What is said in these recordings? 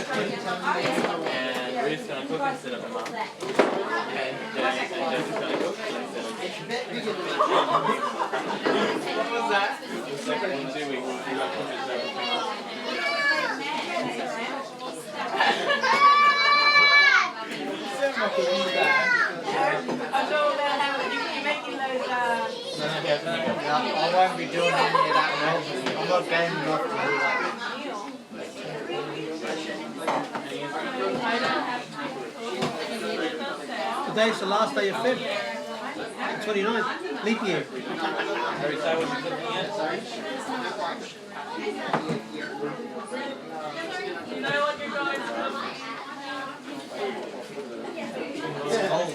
And Ruth's going to cook instead of her mum. And Jess is going to cook instead of me. What was that? The second in 2 weeks. We got cooked instead of me. I know about how you're making those. I won't be doing any of that now. I'm not game enough to do that. Today's the last day of Feb. 29th, leap year. Harry, say what you're cooking yet? Sorry? You know what you're going to It's cold.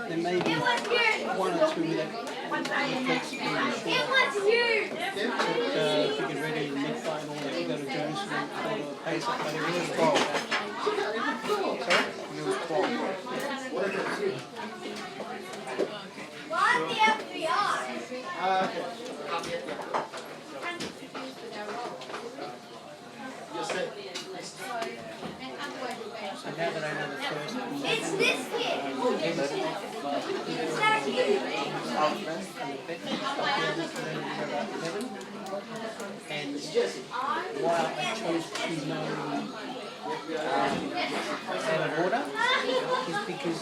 There may be one or two that reflects the if you get ready in midnight and all that, you go to Jerusalem for the Pesach, but it was 12. Sorry? It was 12. Why the FBI? Okay. So now that I know the first It's this kid. It's that kid. and why I chose to know out of order is because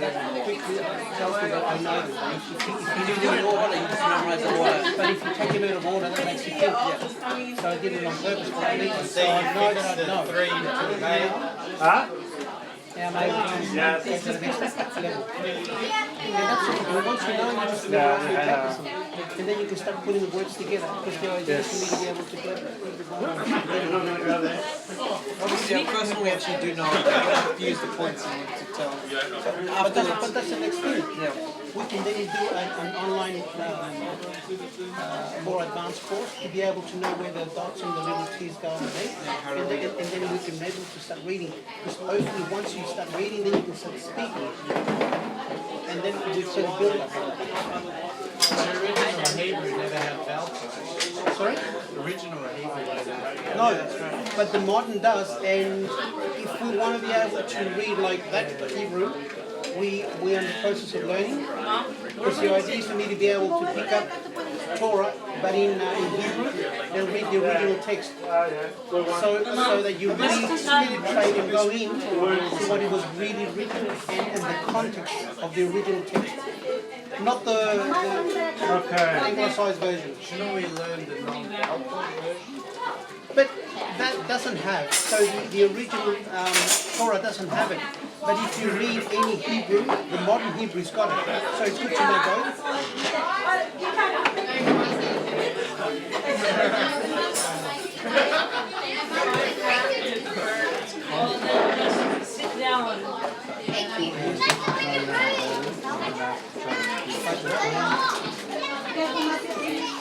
that quickly tells me that I know them. If you do them in order, you just memorize the order. But if you take them out of order, that makes you think. Yeah. So I did it on purpose for that reason. So I know that I know. 3 to now. Huh? Yeah, I'm able to Yes. go to the next level. Yeah, that's it. And once you know, you just memorize and practice them. And then you can start putting the words together. Because the idea is for me to be able to get Obviously, personally, actually do know that. I use the points I want to tell. But that's the next thing. Yeah. We can then do an online, more advanced course to be able to know where the dots and the little T's go on the day. And then we can be able to start reading. Because hopefully once you start reading, then you can start speaking. And then we sort of build up. The original Hebrew never had vowel. Sorry? The original Hebrew never had. No, that's right. But the modern does, and if we want to be able to read like that Hebrew, we're in the process of learning. Because the idea is for me to be able to pick up Torah, but in Hebrew, and read the original text. So that you really penetrate and go in to what it was really written and the context of the original text. Not the anglicized version. Shouldn't we learn the non-alpha version? But that doesn't have, so the original Torah doesn't have it. But if you read any Hebrew, the modern Hebrew's got it. So it's good to know both. sit down.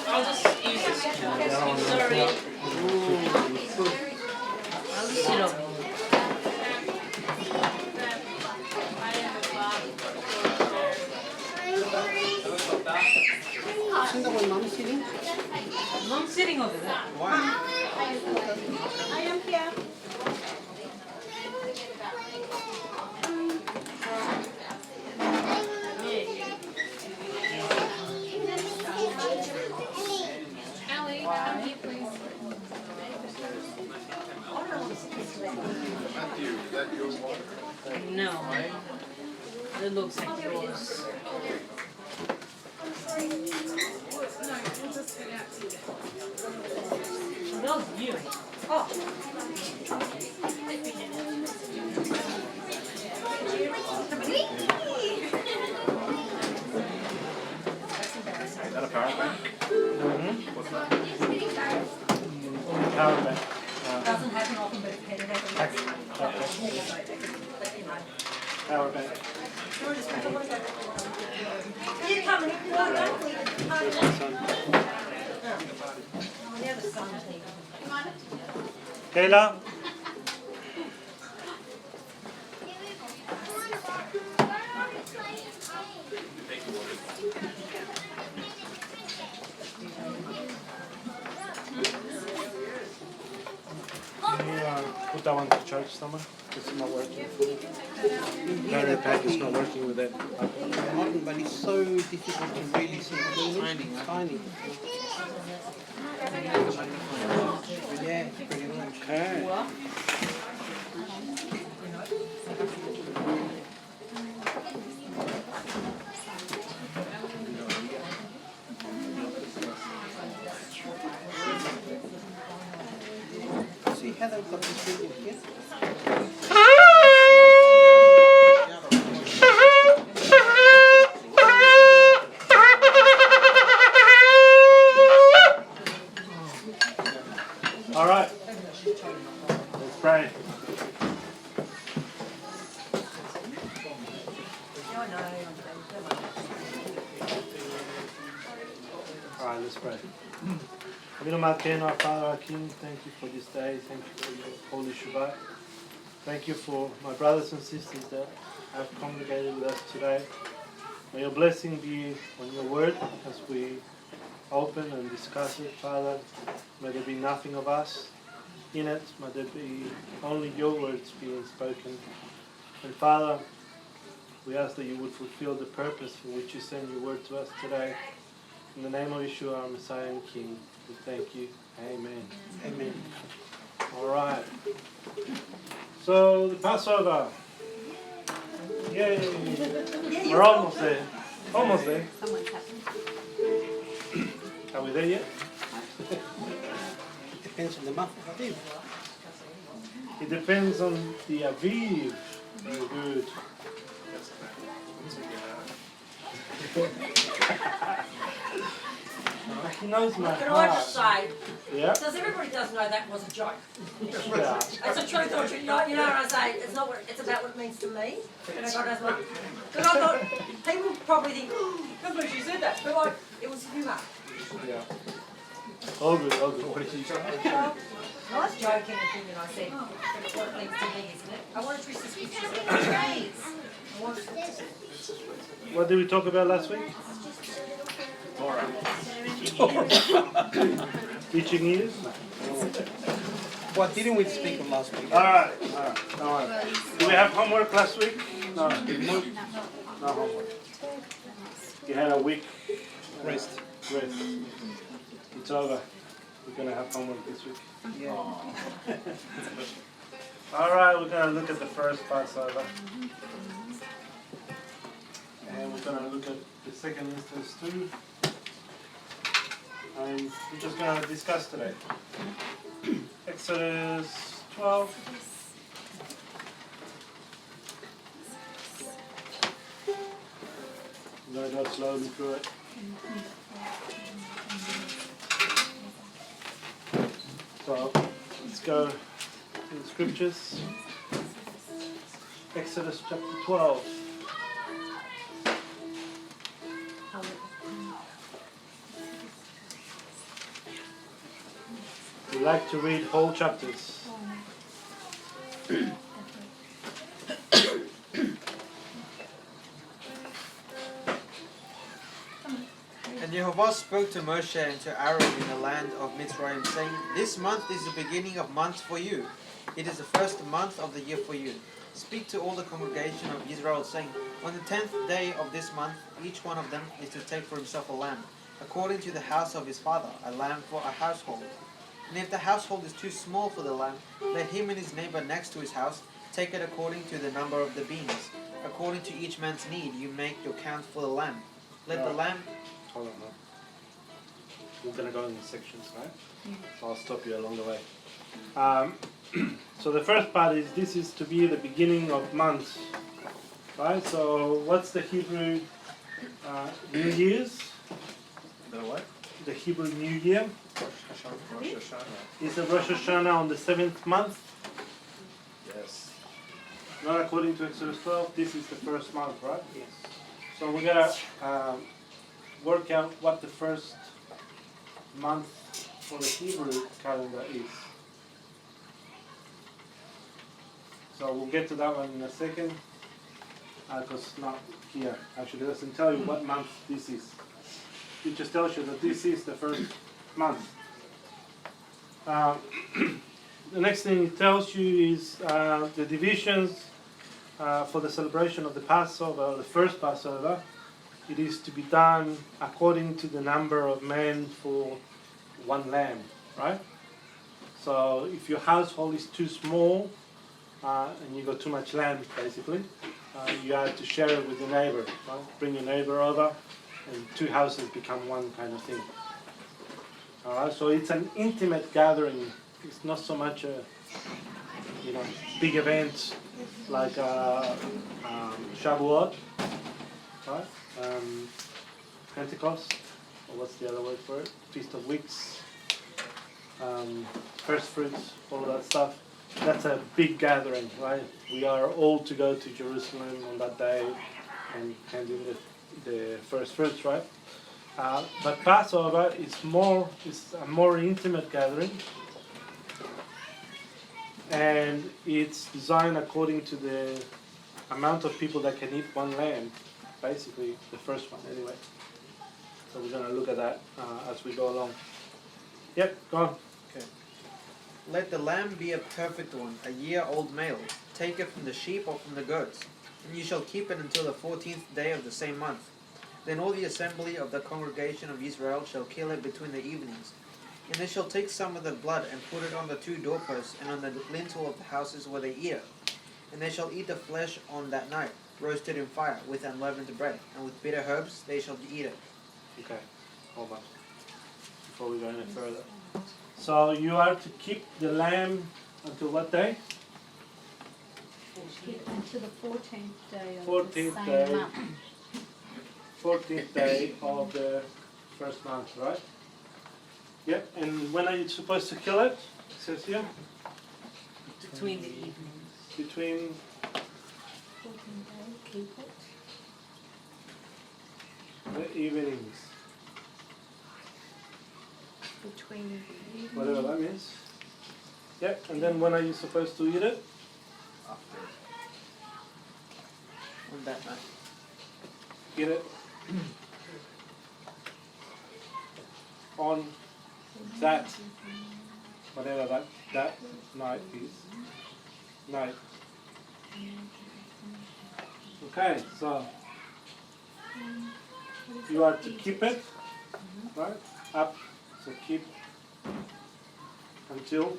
I'll just use this. Sorry. Sit up. Isn't that where Mum's sitting? Mom's sitting over there. I am here. No. It looks like yours. That was you. Oh. Is that a power bank? What's that? Power bank. Doesn't happen often, but it happens. Power bank. You come and if you like, don't leave it. Now the sun's leaving. Kayla? Can you put that one to charge somewhere? It's not working. Battery pack is not working with it. Modern, but it's so difficult to really see. Tiny. Yeah, pretty much. Okay. See how they've got this thing here? All right. Let's pray. All right, let's pray. Avinu Malkeinu, our Father, our King, thank you for this day. Thank you for your holy Shabbat. Thank you for my brothers and sisters that have congregated with us today. May your blessing be on your word as we open and discuss it, Father. May there be nothing of us in it. May there be only your words being spoken. And Father, we ask that you would fulfill the purpose for which you send your word to us today. In the name of Yeshua, our Messiah and King, we thank you. Amen. Amen. All right. So the Passover. Yay! We're almost there. Almost there. Are we there yet? Depends on the month of Aviv. It depends on the Aviv. Very good. He knows my Can I just heart. say, Yeah? does everybody does know that was a joke? Yeah. It's a truth or truth. You know what I say? It's not what it's about what it means to me. And God knows what. Because I thought people probably think, oh, God knows you said that. But like, it was humour. Yeah. All good, all good. What did you say? Nice joking opinion, I said. But it's what it means to me, isn't it? I want to twist the scriptures. I want to What did we talk about last week? Teaching years? What didn't we speak of last week? Alright. Don't worry. Did we have homework last week? No. No homework. You had a week Rest. rest. It's over. We're going to have homework this week. Yeah. Alright, we're going to look at the first Passover. And we're going to look at the second instance too. And we're just going to discuss today. Exodus 12. I'm going to go slowly through it. So let's go to the scriptures. Exodus chapter 12. We like to read whole chapters. And Jehovah spoke to Moshe and to Aaron in the land of Mitzrayim, saying, This month is the beginning of months for you. It is the first month of the year for you. Speak to all the congregation of Israel, saying, On the 10th day of this month, each one of them is to take for himself a lamb, according to the house of his father, a lamb for a household. And if the household is too small for the lamb, let him and his neighbor next to his house take it according to the number of the beans. According to each man's need, you make your count for the lamb. Let the lamb... Hold on, no. We're going to go in the sections, right? So I'll stop you along the way. So the first part is, this is to be the beginning of months. Right? So what's the Hebrew New Year's? The what? The Hebrew New Year. Is the Rosh Hashanah on the 7th month? Yes. Not according to Exodus 12. This is the first month, right? Yes. So we're gonna work out what the first month for the Hebrew calendar is. So we'll get to that one in a second, because it's not here. Actually, it doesn't tell you what month this is. It just tells you that this is the first month. The next thing it tells you is the divisions for the celebration of the Passover, the first Passover. It is to be done according to the number of men for one lamb, right? So if your household is too small and you got too much lamb, basically, you have to share it with your neighbor. Right? Bring your neighbor over, and two houses become one kind of thing. All right, so it's an intimate gathering. It's not so much a big event like Shavuot, right? Pentecost, or what's the other word for it? Feast of Weeks, first fruits, all that stuff. That's a big gathering, right? We are all to go to Jerusalem on that day and hand in the first fruits, right? But Passover is a more intimate gathering, and it's designed according to the amount of people that can eat one lamb, basically the first one anyway. So we're going to look at that as we go along. Yep, go on. Okay. Let the lamb be a perfect one, a year-old male. Take it from the sheep or from the goats, and you shall keep it until the 14th day of the same month. Then all the assembly of the congregation of Israel shall kill it between the evenings. And they shall take some of the blood and put it on the two doorposts and on the lintel of the houses where they eat it. And they shall eat the flesh on that night, roasted in fire, with unleavened bread, and with bitter herbs they shall eat it. Okay, hold on. Before we go any further. So you are to keep the lamb until what day? Until the 14th day of 14th the same day. month. 14th day of the first month, right? Yep, and when are you supposed to kill it? It says here. Between the evenings. Between 14th day, keep it. the evenings. Between the evenings. Whatever that means. Yep, and then when are you supposed to eat it? After. On that night. Eat it on that, whatever that night is. Night. Okay, so you are to keep it, right? Up, so keep until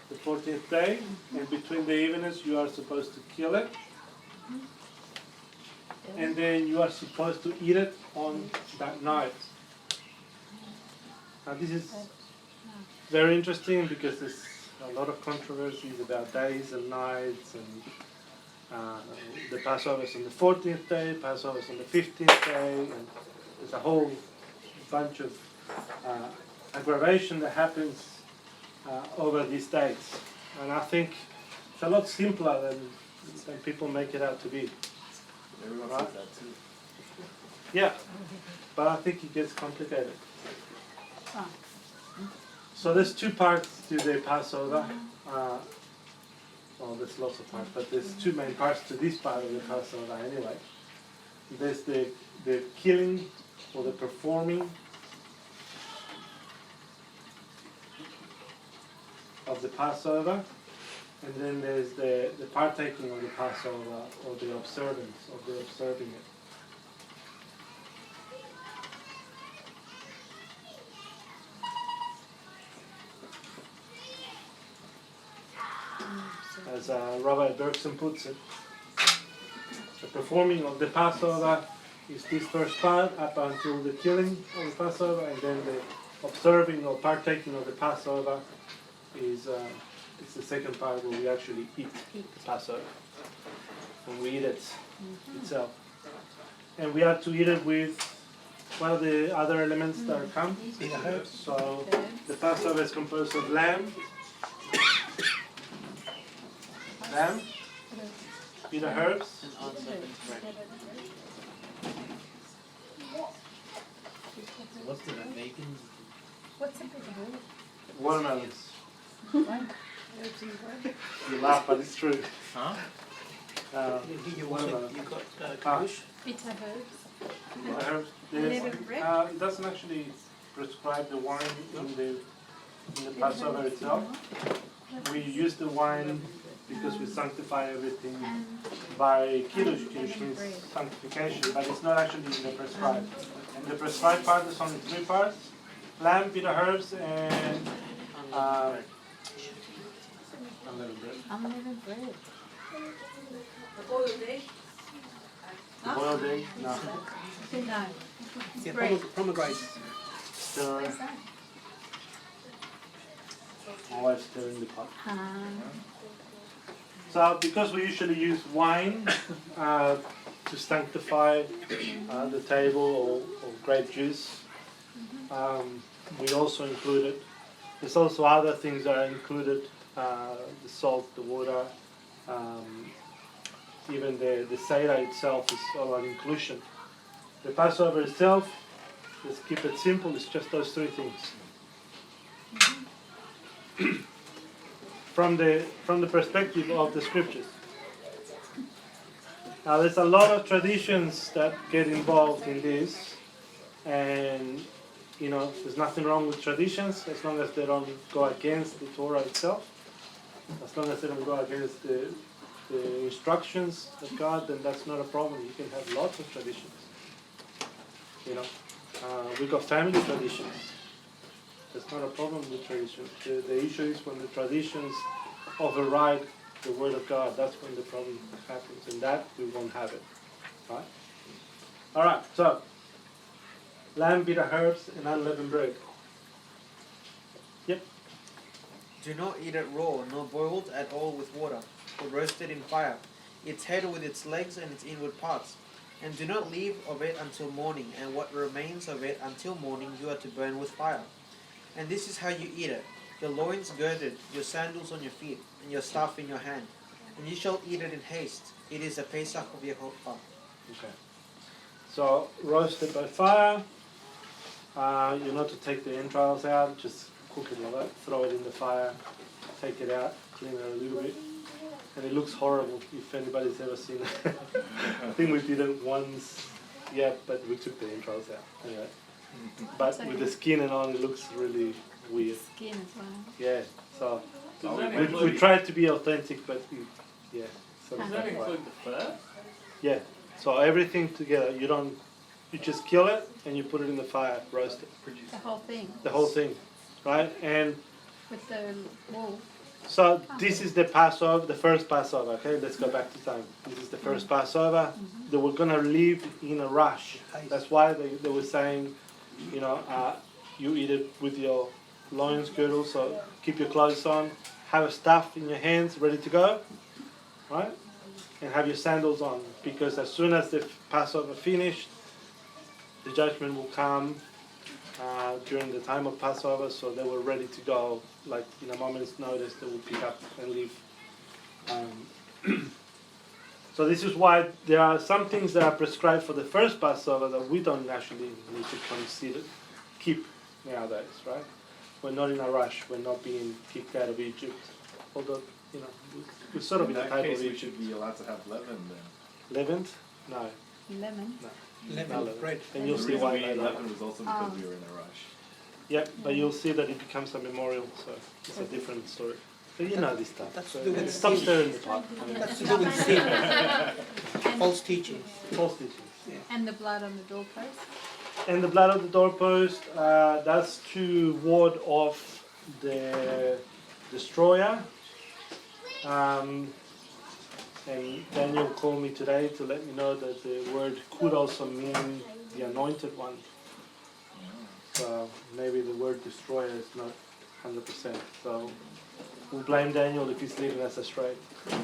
the 14th day, and between the evenings you are supposed to kill it, and then you are supposed to eat it on that night. Now this is very interesting because there's a lot of controversies about days and nights, and the Passover is on the 14th day, Passover is on the 15th day, and there's a whole bunch of aggravation that happens over these dates. And I think it's a lot simpler than people make it out to be. Everyone Right. says that too. Yeah, but I think it gets complicated. Oh. So there's two parts to the Passover. Well, there's lots of parts, but there's two main parts to this part of the Passover anyway. There's the killing or the performing of the Passover, and then there's the partaking of the Passover or the observance of the observing it. As Rabbi Bergson puts it, the performing of the Passover is this first part up until the killing of the Passover, and then the observing or partaking of the Passover is the second part where we actually eat the Passover, when we eat it itself. And we have to eat it with what are the other elements that come? So the Passover is composed of lamb, bitter herbs, And unleavened bread. What's the bacon? watermelons. You laugh, but it's true. Huh? You Watermelon. got kibush? Bitter herbs. Bitter herbs. Unleavened bread. It doesn't actually prescribe the wine in the Passover itself. We use the wine because we sanctify everything by kiddush. Kiddush means sanctification, but it's not actually in the prescribed. And the prescribed part is only 3 parts: lamb, bitter herbs, and unleavened bread. Unleavened bread. The boiled egg. Boiled egg? No. No. Yeah, pomegranates. Stir. My wife's stirring the pot. So because we usually use wine to sanctify the table or grape juice, we also included, there's also other things that are included, the salt, the water, even the Seder itself is all an inclusion. The Passover itself, let's keep it simple, it's just those 3 things. From the perspective of the scriptures. Now there's a lot of traditions that get involved in this, and there's nothing wrong with traditions as long as they don't go against the Torah itself, as long as they don't go against the instructions of God, then that's not a problem. You can have lots of traditions. We've got family traditions. There's not a problem with traditions. The issue is when the traditions override the Word of God. That's when the problem happens, and that we won't have it. Right? All right. So, lamb, bitter herbs, and unleavened bread. Yep. Do not eat it raw, nor boiled at all with water, or roasted in fire, its head with its legs and its inward parts. And do not leave of it until morning, and what remains of it until morning you are to burn with fire. And this is how you eat it: your loins girded, your sandals on your feet, and your staff in your hand. And you shall eat it in haste. It is a Pesach of Yehovah. Okay. So, roasted by fire. You're not to take the entrails out, just cook it like that, throw it in the fire, take it out, clean it a little bit. And it looks horrible if anybody's ever seen it. I think we did it once, but we took the entrails out. Anyway. But with the skin and all, it looks really weird. Skin as well. Yeah, so we tried to be authentic, but yeah. So Does that include the fur? yeah, so everything together. You just kill it and you put it in the fire, roast it. The whole thing. The whole thing, right? And With the wool. so this is the Passover, the first Passover. Okay, let's go back to time. This is the first Passover. They were gonna live in a rush. That's why they were saying, you eat it with your loins girdle. So keep your clothes on, have a staff in your hands, ready to go, right? And have your sandals on, because as soon as the Passover finished, the judgment will come during the time of Passover. So they were ready to go. Like in a moment's notice, they will pick up and leave. So this is why there are some things that are prescribed for the first Passover that we don't actually need to keep nowadays, right? We're not in a rush. We're not being kicked out of Egypt. Although, we're sort of in a type of we Egypt. should be allowed to have leaven then. Leavened? No. Lemon. Leavened bread. And you'll The see reason why we ate later. leaven was also because we were in a rush. Yeah, but you'll see that it becomes a memorial, so it's a different story. So you know this stuff. That's So to do with stop sin. stirring the pot. That's to do with sin. False teaching. False teachings. And the blood on the doorpost. And the blood of the doorpost, that's to ward off the destroyer. And Daniel called me today to let me know that the word could also mean the anointed one. So maybe the word destroyer is not 100%. So we'll blame Daniel if he's leading us astray. So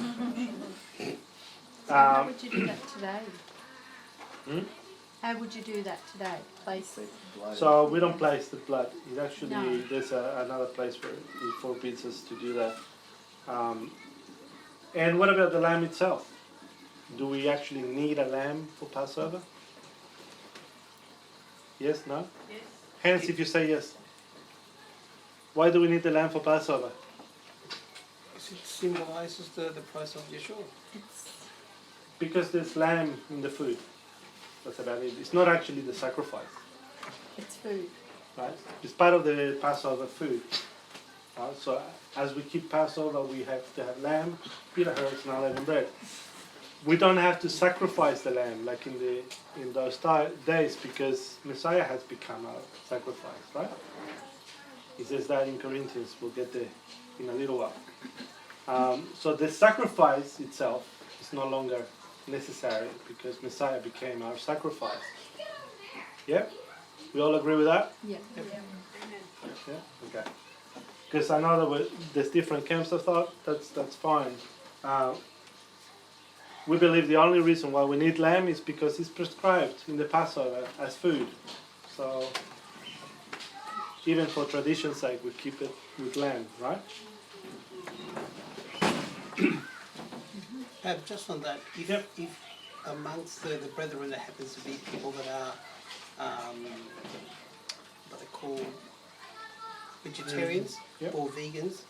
how would you do that today? Hmm? How would you do that today? Place. So we don't place the blood. It actually, No. there's another place where it forbids us to do that. And what about the lamb itself? Do we actually need a lamb for Passover? Yes, no? Yes. Hands if you say yes. Why do we need the lamb for Passover? It symbolizes the price of Yeshua. Because there's lamb in the food. That's about it. It's not actually the sacrifice, It's food. right? It's part of the Passover food. So as we keep Passover, we have to have lamb, bitter herbs, and unleavened bread. We don't have to sacrifice the lamb like in those days because Messiah has become our sacrifice, right? He says that in Corinthians. We'll get there in a little while. So the sacrifice itself is no longer necessary because Messiah became our sacrifice. Yeah? We all agree with that? Yeah. Yeah? Okay. Because I know that there's different camps of thought. That's fine. We believe the only reason why we need lamb is because it's prescribed in the Passover as food. So even for tradition's sake, we keep it with lamb, right? Just on that, if amongst the brethren there happens to be people that are what they call vegetarians Yep. or vegans,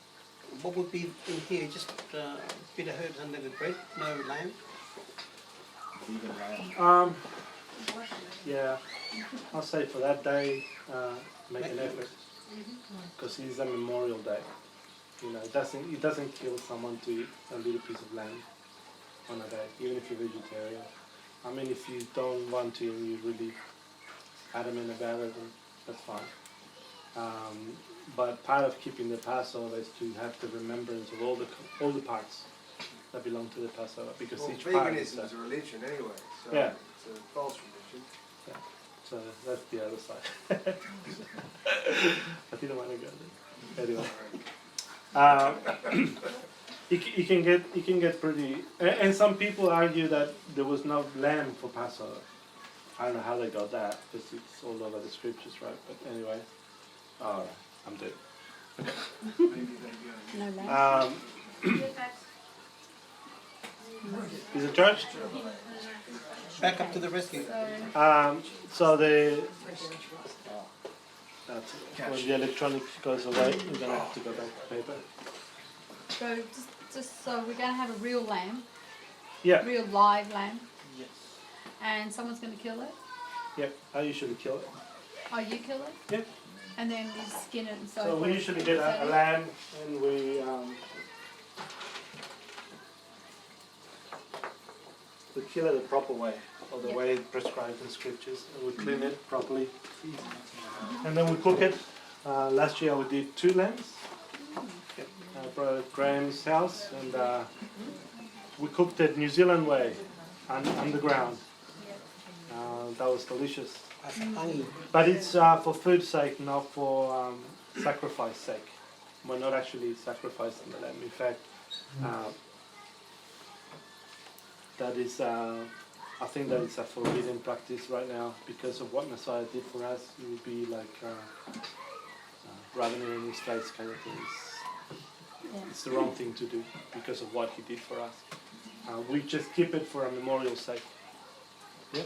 what would be in here? Just bitter herbs, unleavened bread, no lamb. Vegan lamb. Yeah, I'll say for that day, make an effort, because it's a memorial day. You know, it doesn't kill someone to eat a little piece of lamb on a day, even if you're vegetarian. I mean, if you don't want to and you're really adamant about it, then that's fine. But part of keeping the Passover is to have the remembrance of all the parts that belong to the Passover, because Well, each part is veganism is a religion anyway, so Yeah. it's a false religion. so that's the other side. I didn't want to go there. Anyway, it can get pretty. And some people argue that there was no lamb for Passover. I don't know how they got that, because it's all over the scriptures, right? But anyway, all right, I'm dead. No lamb. Is it church? Back up to the rescue. So that's it. When the electronic goes away, we're gonna have to go back to paper. So just so we're going to have a real lamb, Yeah. real live lamb, Yes. and someone's going to kill it. Yeah. I usually kill it. Oh, you kill it, Yeah. and then you skin it and so So forth. we usually get Is that a it? lamb and we kill it the proper way, or the Yep. way prescribed in scriptures, and we clean it properly. And then we cook it. Last year we did 2 lambs. Brother Graham's house, and we cooked it New Zealand way, underground. That was delicious. But it's for food's sake, not for sacrifice sake. We're not actually sacrificing the lamb. In fact, that is, I think that it's a forbidden practice right now because of what Messiah did for us. It would be like ravening in his face kind of thing. It's the wrong thing to do because of what he did for us. We just keep it for a memorial sake. Yeah.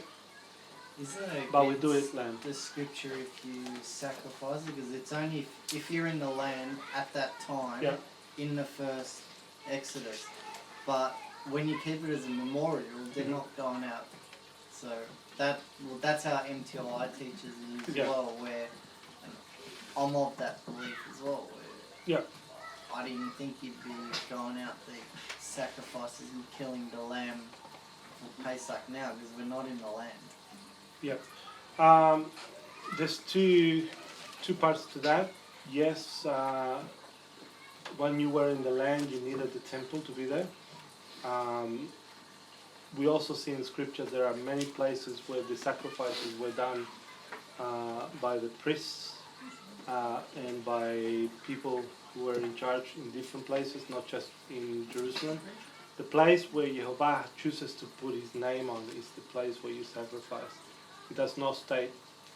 Isn't it But we do against it lamb. the scripture if you sacrifice it? Because it's only if you're in the land at that time, Yeah. in the first Exodus. But when you keep it as a memorial, they're not going out. So that's how MTLI teaches it as Yeah. well, where I'm of that belief as well. Where Yeah. I didn't think you'd be going out there sacrifices and killing the lamb for Pesach now, because we're not in the land. Yeah. There's two parts to that. Yes, when you were in the land, you needed the temple to be there. We also see in scripture there are many places where the sacrifices were done by the priests and by people who were in charge in different places, not just in Jerusalem. The place where Jehovah chooses to put his name on is the place where you sacrifice. it does not state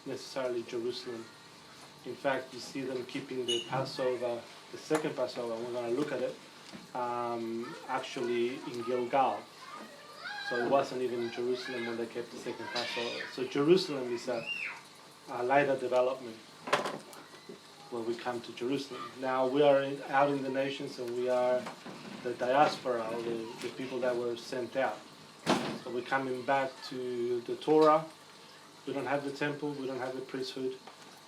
necessarily Jerusalem. In fact, you see them keeping the Passover, the second Passover, we're going to look at it, actually in Gilgal. So it wasn't even in Jerusalem when they kept the second Passover. So Jerusalem is a later development when we come to Jerusalem. Now we are out in the nations, and we are the diaspora, or the people that were sent out. So we're coming back to the Torah. We don't have the temple, we don't have the priesthood.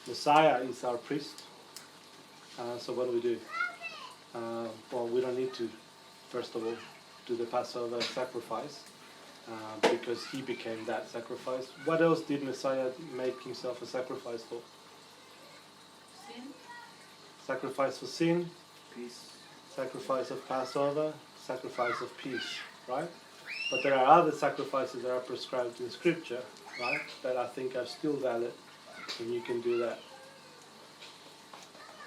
Messiah is our priest. So what do? Well, we don't need to, first of all, do the Passover sacrifice, because he became that sacrifice. What else did Messiah make himself a sacrifice for? Sin. Sacrifice for sin, Peace. sacrifice of Passover, sacrifice of peace, right? But there are other sacrifices that are prescribed in Scripture, right, that I think are still valid, and you can do that.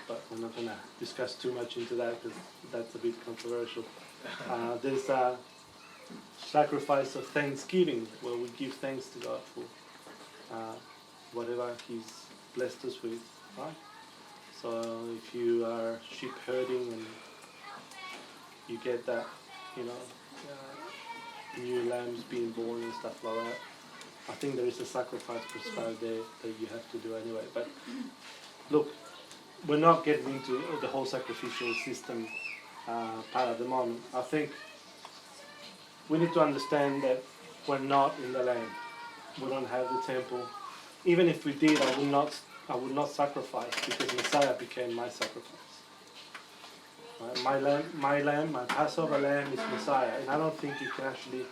But we're not going to discuss too much into that because that's a bit controversial. There's a sacrifice of thanksgiving where we give thanks to God for whatever He's blessed us with, right? So if you are sheep herding and you get that, new lambs being born and stuff like that, I think there is a sacrifice prescribed there that you have to do anyway. But look, we're not getting into the whole sacrificial system part at the moment. I think we need to understand that we're not in the land. We don't have the temple. Even if we did, I would not sacrifice, because Messiah became my sacrifice. Right? My lamb, my Passover lamb is Messiah, and I don't think you can actually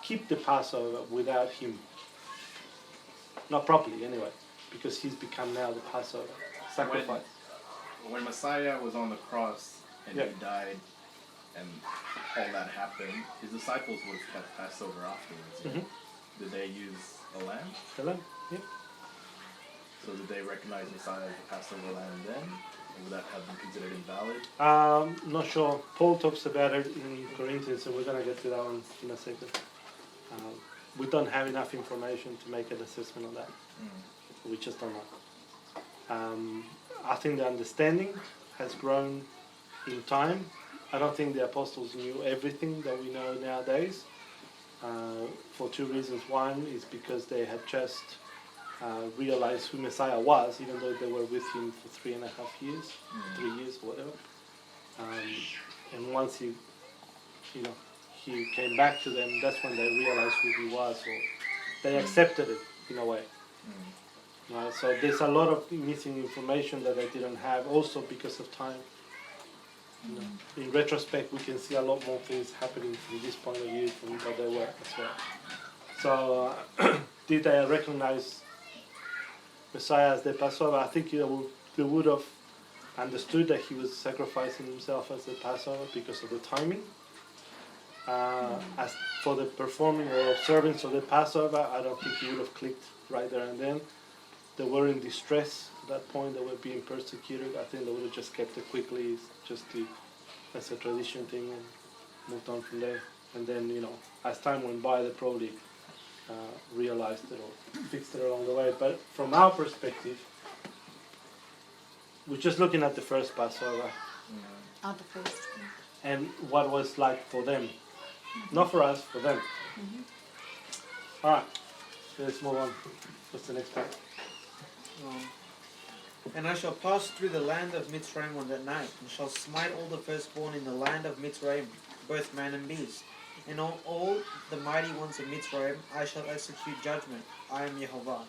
keep the Passover without him. Not properly, anyway, because he's become now the Passover sacrifice. When Messiah was on the cross and he died and all that happened, his disciples would have kept Passover afterwards. Mm-hmm. Did they use a lamb? The lamb, yeah. So did they recognize Messiah as the Passover lamb then? Or would that have been considered invalid? Not sure. Paul talks about it in Corinthians, and we're going to get to that one in a second. We don't have enough information to make an assessment on that. We just don't know. I think the understanding has grown in time. I don't think the apostles knew everything that we know nowadays, for two reasons. One is because they had just realized who Messiah was, even though they were with him for 3.5 years, 3 years, whatever. And once he came back to them, that's when they realized who he was, or they accepted it in a way. Right? So there's a lot of missing information that they didn't have, also because of time. In retrospect, we can see a lot more things happening from this point of view from what they were as well. So did they recognize Messiah as the Passover? I think they would have understood that he was sacrificing himself as the Passover because of the timing. As for the performing or observance of the Passover, I don't think he would have clicked right there and then. They were in distress at that point. They were being persecuted. I think they would have just kept it quickly, as a tradition thing, and moved on from there. And then, as time went by, they probably realized it or fixed it along the way. But from our perspective, we're just looking at the first Passover. On the first. And what it was like for them. Not for us, for them. All right, let's move on. What's the next part? And I shall pass through the land of Mitzrayim on that night, and shall smite all the firstborn in the land of Mitzrayim, both man and beast. And on all the mighty ones of Mitzrayim I shall execute judgment. I am Yehovah.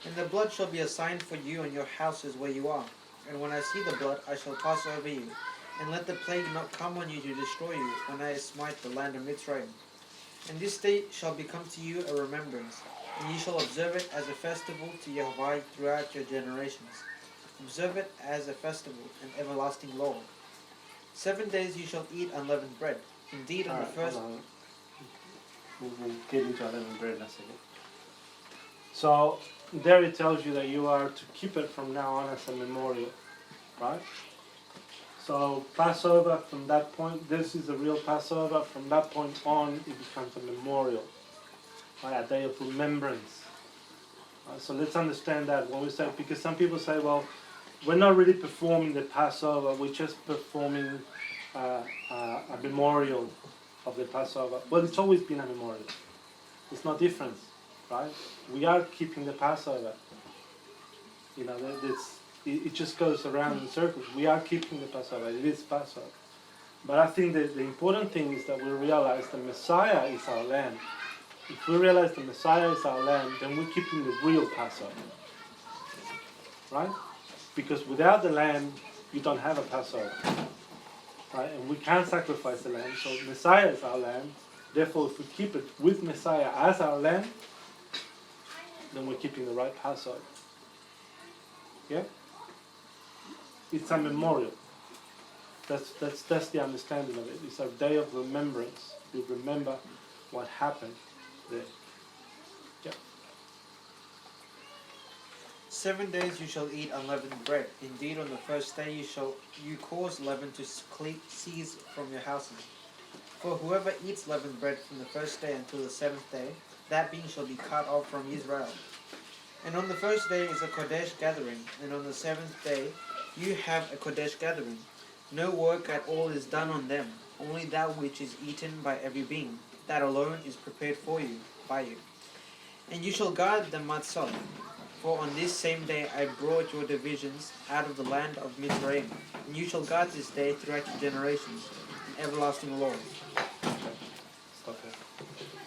And the blood shall be a sign for you and your houses where you are. And when I see the blood, I shall pass over you. And let the plague not come on you to destroy you, when I smite the land of Mitzrayim. And this day shall become to you a remembrance, and ye shall observe it as a festival to Yehovah throughout your generations. Observe it as a festival, an everlasting law. 7 days you shall eat unleavened bread. Indeed, on the first... We'll get into unleavened bread in a second. So, there it tells you that you are to keep it from now on as a memorial, right? So, Passover, from that point, this is the real Passover. From that point on, it becomes a memorial, right? A day of remembrance. So let's understand that when we say, because some people say, well, we're not really performing the Passover, we're just performing a memorial of the Passover. Well, it's always been a memorial. It's no different, right? We are keeping the Passover. You know, it just goes around in circles. We are keeping the Passover. It is Passover. But I think that the important thing is that we realize the Messiah is our Lamb. If we realize the Messiah is our Lamb, then we're keeping the real Passover. Right? Because without the Lamb, you don't have a Passover. Right? And we can't sacrifice the Lamb. So Messiah is our Lamb. Therefore, if we keep it with Messiah as our Lamb, then we're keeping the right Passover. Yeah? It's a memorial. That's the understanding of it. It's a day of remembrance. We remember what happened there. Yeah. 7 days you shall eat unleavened bread. Indeed, on the first day you cause leaven to cease from your houses. For whoever eats leavened bread from the first day until the 7th day, that being shall be cut off from Israel. And on the first day is a Kodesh gathering, and on the 7th day you have a Kodesh gathering. No work at all is done on them, only that which is eaten by every being. That alone is prepared for you, by you. And you shall guard the matzah, for on this same day I brought your divisions out of the land of Mizraim. And you shall guard this day throughout your generations, an everlasting law. Stop here.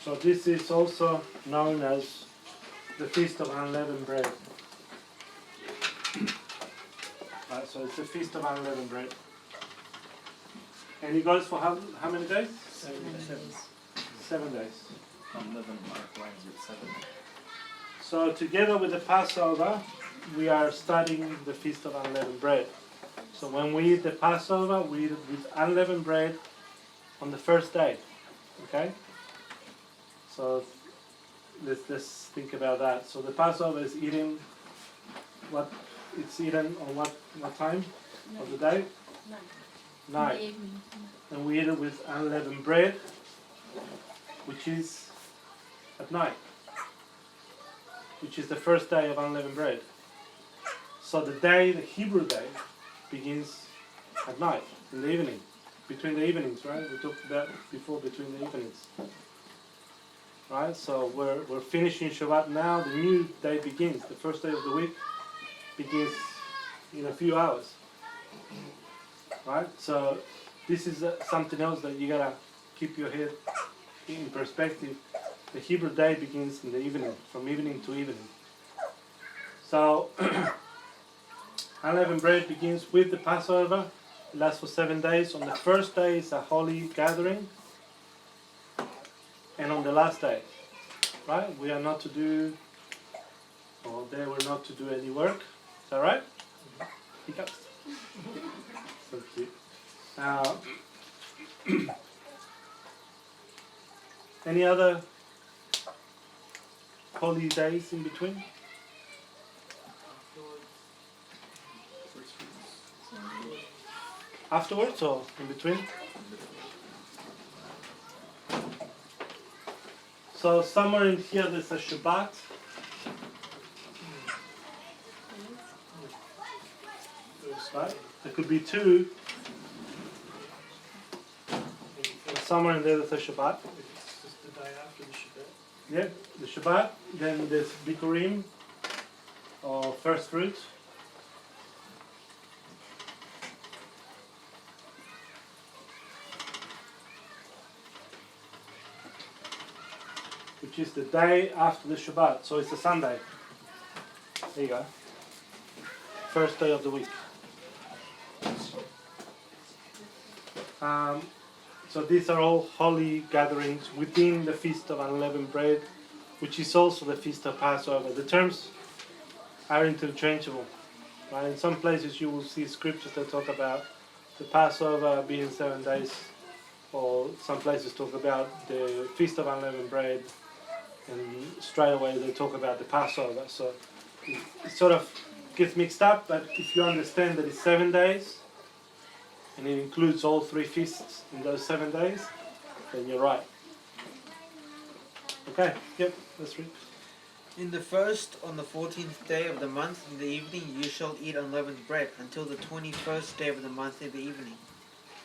So this is also known as the Feast of Unleavened Bread. Right, so it's the Feast of Unleavened Bread. And it goes for how many days? 7 days. Unleavened rhymes with 7. So together with the Passover, we are studying the Feast of Unleavened Bread. So when we eat the Passover, we eat it with unleavened bread on the first day. Okay? So let's think about that. So the Passover is eaten, it's eaten on what time of the day? Night. And we eat it with unleavened bread, which is at night, which is the first day of unleavened bread. So the Hebrew day, begins at night, in the evening, between the evenings, right? We talked about before, between the evenings. Right? So we're finishing Shabbat now, the new day begins, the first day of the week begins in a few hours. Right? So this is something else that you gotta keep your head in perspective. The Hebrew day begins in the evening, from evening to evening. So unleavened bread begins with the Passover. It lasts for 7 days. On the first day is a holy gathering, and on the last day, right? We are not to do, or they were not to do any work. Is that right? Hiccups. So cute. Any other holy days in between? Afterwards or in between? So somewhere in here there's a Shabbat. Right? There could be two. Somewhere in there there's a Shabbat. It's just the day after the Shabbat. Yeah, the Shabbat. Then there's Bikkurim, or first fruits. Which is the day after the Shabbat. So it's a Sunday. There you go. First day of the week. So these are all holy gatherings within the Feast of Unleavened Bread, which is also the Feast of Passover. The terms are interchangeable. Right? In some places you will see scriptures that talk about the Passover being 7 days, or some places talk about the Feast of Unleavened Bread, and straight away they talk about the Passover. So it sort of gets mixed up, but if you understand that it's 7 days, and it includes all 3 feasts in those 7 days, then you're right. Okay, yep, let's read. In the first, on the 14th day of the month in the evening, you shall eat unleavened bread until the 21st day of the month in the evening.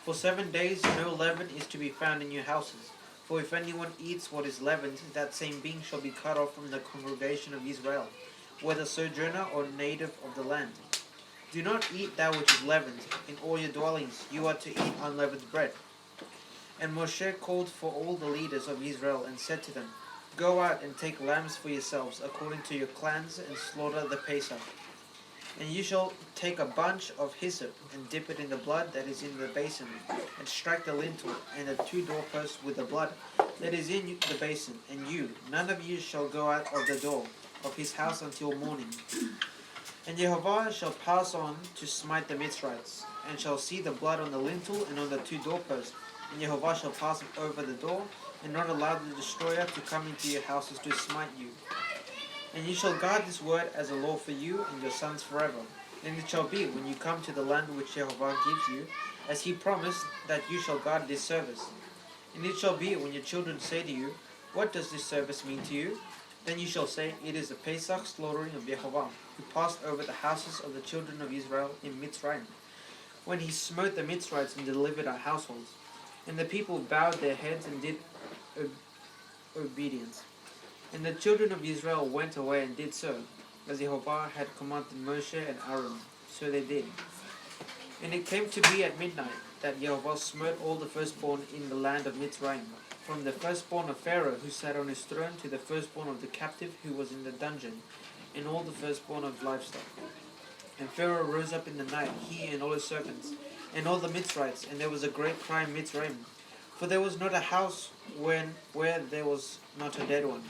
For 7 days no leaven is to be found in your houses. For if anyone eats what is leavened, that same being shall be cut off from the congregation of Israel, whether sojourner or native of the land. Do not eat that which is leavened. In all your dwellings you are to eat unleavened bread. And Moshe called for all the leaders of Israel and said to them, Go out and take lambs for yourselves according to your clans and slaughter the Pesach. And you shall take a bunch of hyssop and dip it in the blood that is in the basin, and strike the lintel and the 2 doorposts with the blood that is in the basin. And you, none of you shall go out of the door of his house until morning. And Jehovah shall pass on to smite the Mitzrites, and shall see the blood on the lintel and on the 2 doorposts. And Jehovah shall pass over the door, and not allow the destroyer to come into your houses to smite you. And you shall guard this word as a law for you and your sons forever. And it shall be, when you come to the land which Jehovah gives you, as he promised, that you shall guard this service. And it shall be, when your children say to you, What does this service mean to you? Then you shall say, It is the Pesach slaughtering of Jehovah, who passed over the houses of the children of Israel in Mitzrayim, when he smote the Mitzrites and delivered our households. And the people bowed their heads and did obedience. And the children of Israel went away and did so, as Jehovah had commanded Moshe and Aaron. So they did. And it came to be at midnight that Jehovah smote all the firstborn in the land of Mitzrayim, from the firstborn of Pharaoh who sat on his throne to the firstborn of the captive who was in the dungeon, and all the firstborn of livestock. And Pharaoh rose up in the night, he and all his servants, and all the Mitzrites, and there was a great cry in Mitzrayim, for there was not a house where there was not a dead one.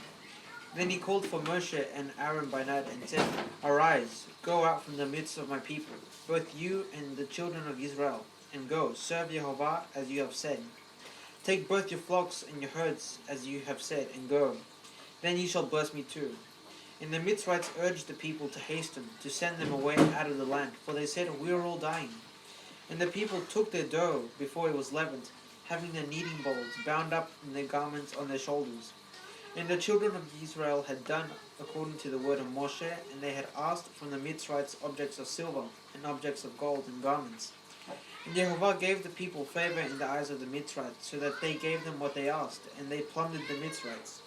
Then he called for Moshe and Aaron by night and said, Arise, go out from the midst of my people, both you and the children of Israel, and go, serve Jehovah as you have said. Take both your flocks and your herds as you have said, and go. Then ye shall bless me too. And the Mitzrites urged the people to hasten, to send them away out of the land, for they said, We are all dying. And the people took their dough before it was leavened, having their kneading bowls bound up in their garments on their shoulders. And the children of Israel had done according to the word of Moshe, and they had asked from the Mitzrites objects of silver and objects of gold and garments. And Jehovah gave the people favor in the eyes of the Mitzrites, so that they gave them what they asked, and they plundered the Mitzrites.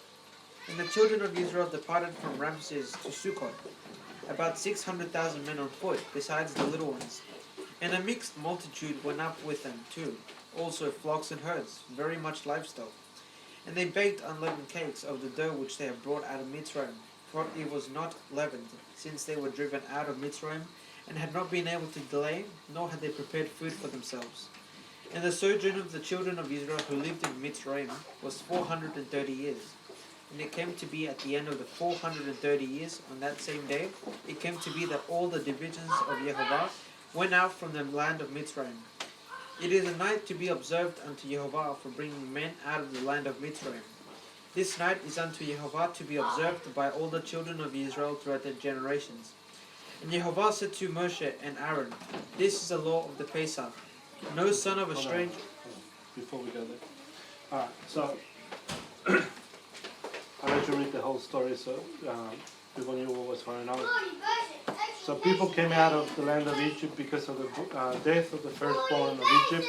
And the children of Israel departed from Ramses to Sukkot, about 600,000 men on foot, besides the little ones. And a mixed multitude went up with them too, also flocks and herds, very much livestock. And they baked unleavened cakes of the dough which they had brought out of Mitzrayim, for it was not leavened, since they were driven out of Mitzrayim, and had not been able to delay, nor had they prepared food for themselves. And the sojourn of the children of Israel who lived in Mitzrayim was 430 years. And it came to be at the end of the 430 years, on that same day, it came to be that all the divisions of Jehovah went out from the land of Mitzrayim. It is a night to be observed unto Jehovah for bringing men out of the land of Mitzrayim. This night is unto Jehovah to be observed by all the children of Israel throughout their generations. And Jehovah said to Moshe and Aaron, This is the law of the Pesach. No son of a stranger... Before we go there. Alright, so... I'll let you read the whole story so people knew what was going on. So people came out of the land of Egypt because of the death of the firstborn of Egypt.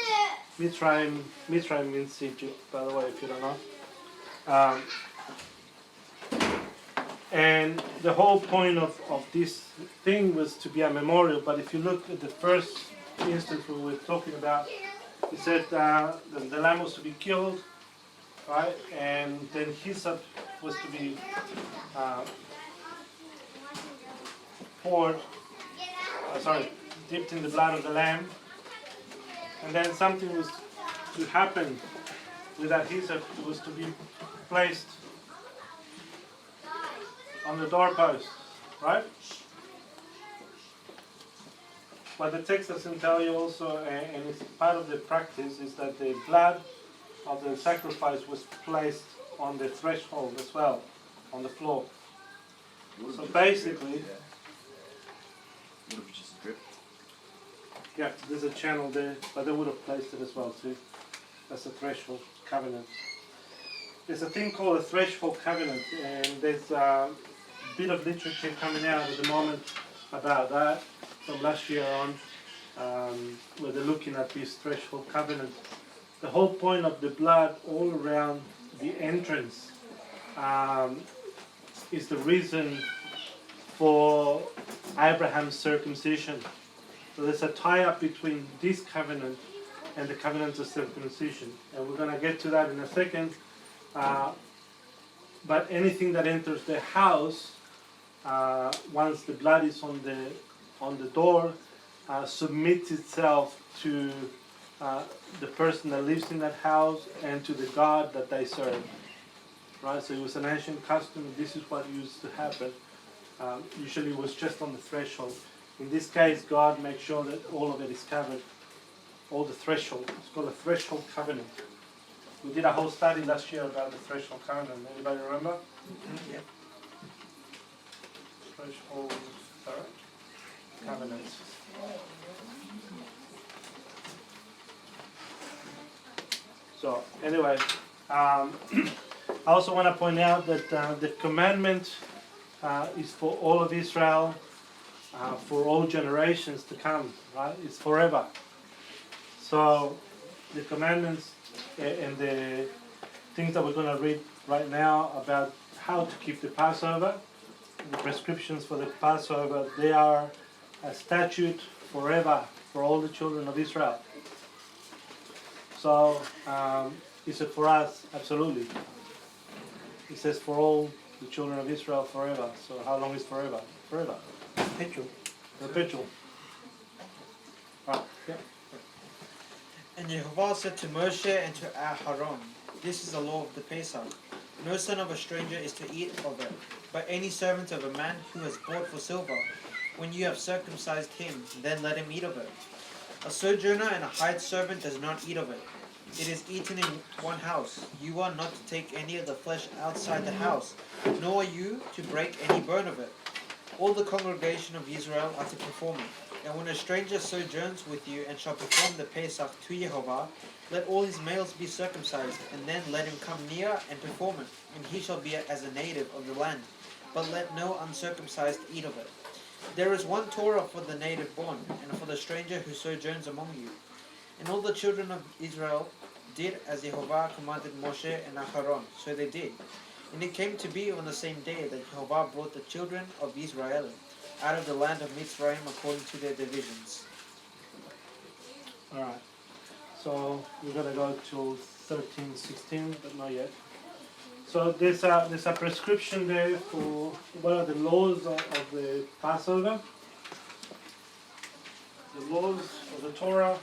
Mitzrayim means Egypt, by the way, if you don't know. And the whole point of this thing was to be a memorial. But if you look at the first instance we were talking about, it said the lamb was to be killed, right? And then hyssop was to be dipped in the blood of the lamb. And then something was to happen with that hyssop. It was to be placed on the doorpost, right? But the text doesn't tell you also, and it's part of the practice, is that the blood of the sacrifice was placed on the threshold as well, on the floor. So basically, yeah, there's a channel there, but they would have placed it as well too. That's a threshold covenant. There's a thing called a threshold covenant, and there's bit of literature coming out at the moment about that from last year on, where they're looking at this threshold covenant. The whole point of the blood all around the entrance is the reason for Abraham's circumcision. So there's a tie-up between this covenant and the covenant of circumcision. And we're going to get to that in a second. But anything that enters the house, once the blood is on the door, submits itself to the person that lives in that house and to the God that they serve. Right? So it was an ancient custom. This is what used to happen. Usually it was just on the threshold. In this case, God makes sure that all of it is covered. All the threshold. It's called a threshold covenant. We did a whole study last year about the threshold covenant. Anybody remember? Mm-hmm. Yeah. Threshold covenant. So anyway, I also want to point out that the commandment is for all of Israel, for all generations to come. Right? It's forever. So the commandments and the things that we're going to read right now about how to keep the Passover, the prescriptions for the Passover, they are a statute forever for all the children of Israel. So, is it for us? Absolutely. It says for all the children of Israel forever. So how long is forever? Forever. Perpetual. Perpetual. Right. Yeah. And Jehovah said to Moshe and to Aaron, this is the law of the Pesach. No son of a stranger is to eat of it, but any servant of a man who has bought for silver. When you have circumcised him, then let him eat of it. A sojourner and a hired servant does not eat of it. It is eaten in one house. You are not to take any of the flesh outside the house, nor are you to break any bone of it. All the congregation of Israel are to perform it. And when a stranger sojourns with you and shall perform the Pesach to Jehovah, let all his males be circumcised, and then let him come near and perform it, and he shall be as a native of the land. But let no uncircumcised eat of it. There is one Torah for the native born, and for the stranger who sojourns among you. And all the children of Israel did as Jehovah commanded Moshe and Aaron, so they did. And it came to be on the same day that Jehovah brought the children of Israel out of the land of Mitzrayim according to their divisions. Alright. So we're going to go to 13:16, but not yet. So there's a prescription there for what are the laws of the Passover. The laws of the Torah.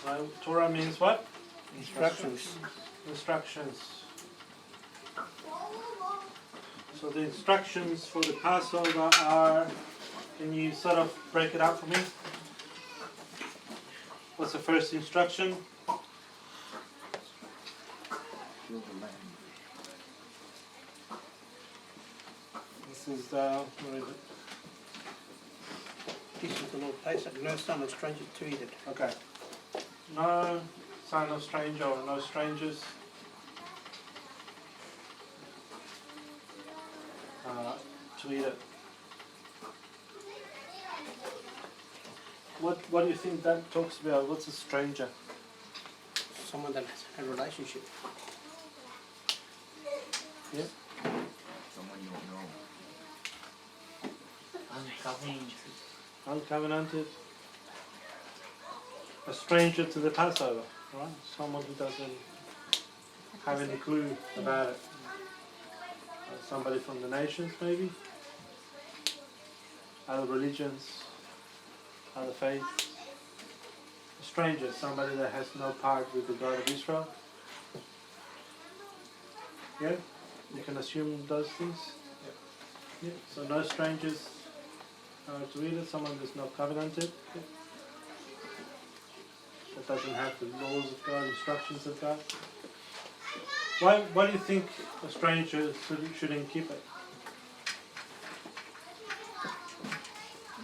Right? Torah means what? Instructions. Instructions. So the instructions for the Passover are, can you sort of break it up for me? What's the first instruction? This is where is it? This is the law of Pesach. No son of stranger to eat it. Okay. No son of stranger or no strangers. To eat it. What do you think that talks about? What's a stranger? Someone that has a relationship. Yeah. Someone you don't know. Uncovenanted. A stranger to the Passover, right? Someone who doesn't have any clue about it. Somebody from the nations, maybe. Other religions, other faiths. A stranger, somebody that has no part with the God of Israel. Yeah? You can assume those things? Yeah. So no strangers to eat it, someone that's not covenanted. Yeah. That doesn't have the laws of God, instructions of God. Why do you think a stranger shouldn't keep it?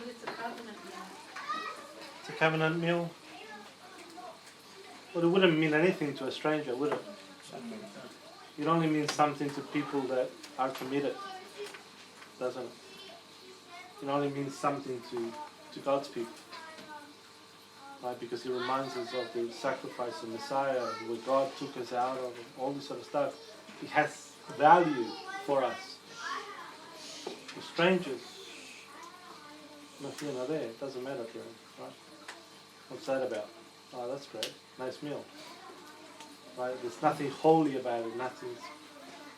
It's a covenant meal. It's a covenant meal. Well, it wouldn't mean anything to a stranger, would it? it only means something to people that are committed, doesn't it? It only means something to God's people. Right? Because it reminds us of the sacrifice of Messiah, where God took us out of all this sort of stuff. It has value for us. For strangers, not here, not there, it doesn't matter to them. Right? What's that about? Oh, that's great. Nice meal. Right? There's nothing holy about it, nothing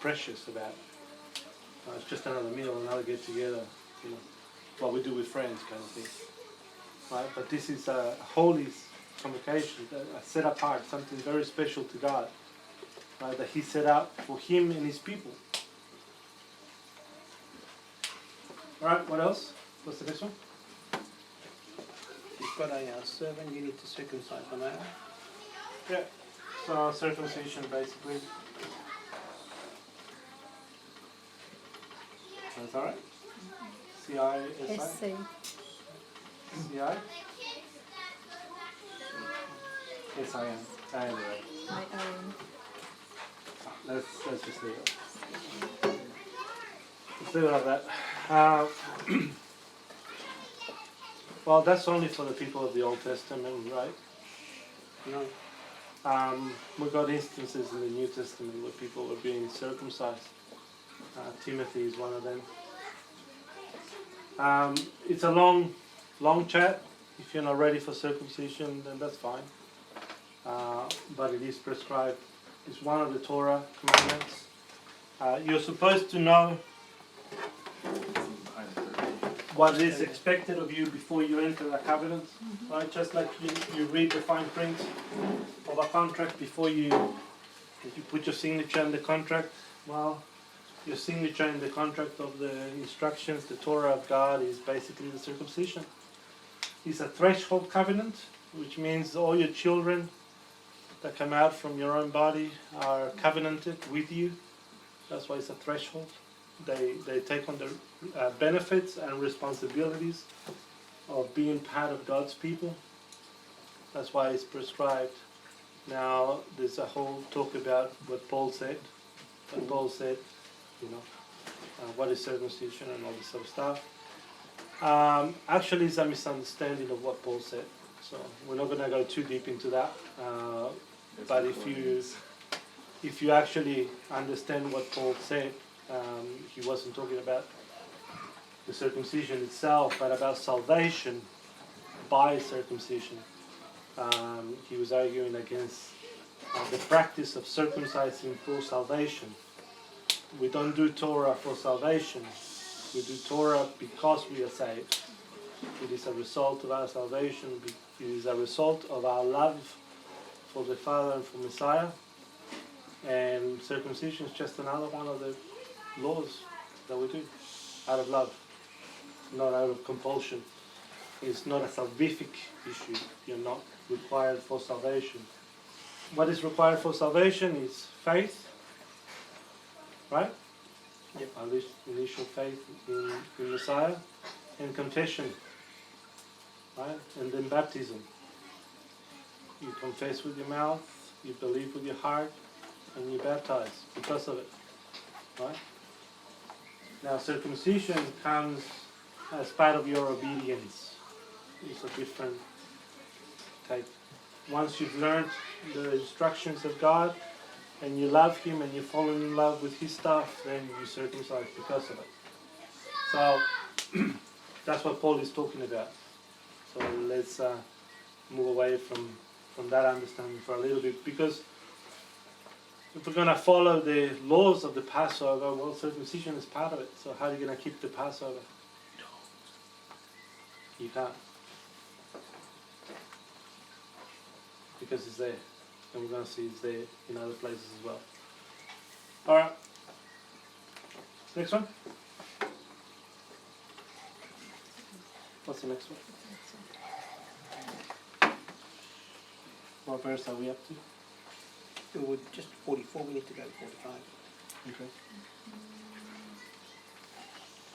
precious about it. It's just another meal, another get together, you know, what we do with friends kind of thing. Right? But this is a holy convocation, a set apart, something very special to God, right? That He set up for Him and His people. Alright, what else? What's the next one? You've got a servant, you need to circumcise the male. Yeah. So circumcision basically. That's alright? C-I-S-I? C-I? S-I-N. Anyway. Let's just leave it. Let's leave it like that. Well, that's only for the people of the Old Testament, right? No. We've got instances in the New Testament where people were being circumcised. Timothy is one of them. It's a long chat. If you're not ready for circumcision, then that's fine. But it is prescribed. It's one of the Torah commandments. You're supposed to know what is expected of you before you enter a covenant, right? Just like you read the fine print of a contract before you put your signature in the contract. Well, your signature in the contract of the instructions, the Torah of God, is basically the circumcision. It's a threshold covenant, which means all your children that come out from your own body are covenanted with you. That's why it's a threshold. They take on the benefits and responsibilities of being part of God's people. That's why it's prescribed. Now, there's a whole talk about what Paul said. What Paul said, you know, what is circumcision and all this sort of stuff. Actually, it's a misunderstanding of what Paul said. So we're not going to go too deep into that. But if you actually understand what Paul said, he wasn't talking about the circumcision itself, but about salvation by circumcision. He was arguing against the practice of circumcising for salvation. We don't do Torah for salvation. We do Torah because we are saved. It is a result of our salvation. It is a result of our love for the Father and for Messiah. And circumcision is just another one of the laws that we do out of love, not out of compulsion. It's not a salvific issue. You're not required for salvation. What is required for salvation is faith, right? Yep. At least initial faith in Messiah, and confession, right? And then baptism. You confess with your mouth, you believe with your heart, and you baptize because of it, right? Now, circumcision comes as part of your obedience. It's a different type. Once you've learned the instructions of God, and you love Him, and you fall in love with His stuff, then you circumcise because of it. So, that's what Paul is talking about. So let's move away from that understanding for a little bit, because if we're going to follow the laws of the Passover, well, circumcision is part of it. So how are you going to keep the Passover? You can't. Because it's there. And we're going to see it's there in other places as well. Alright. Next one. What's the next one? What verse are we up to? It would just 44, we need to go to 45. Okay.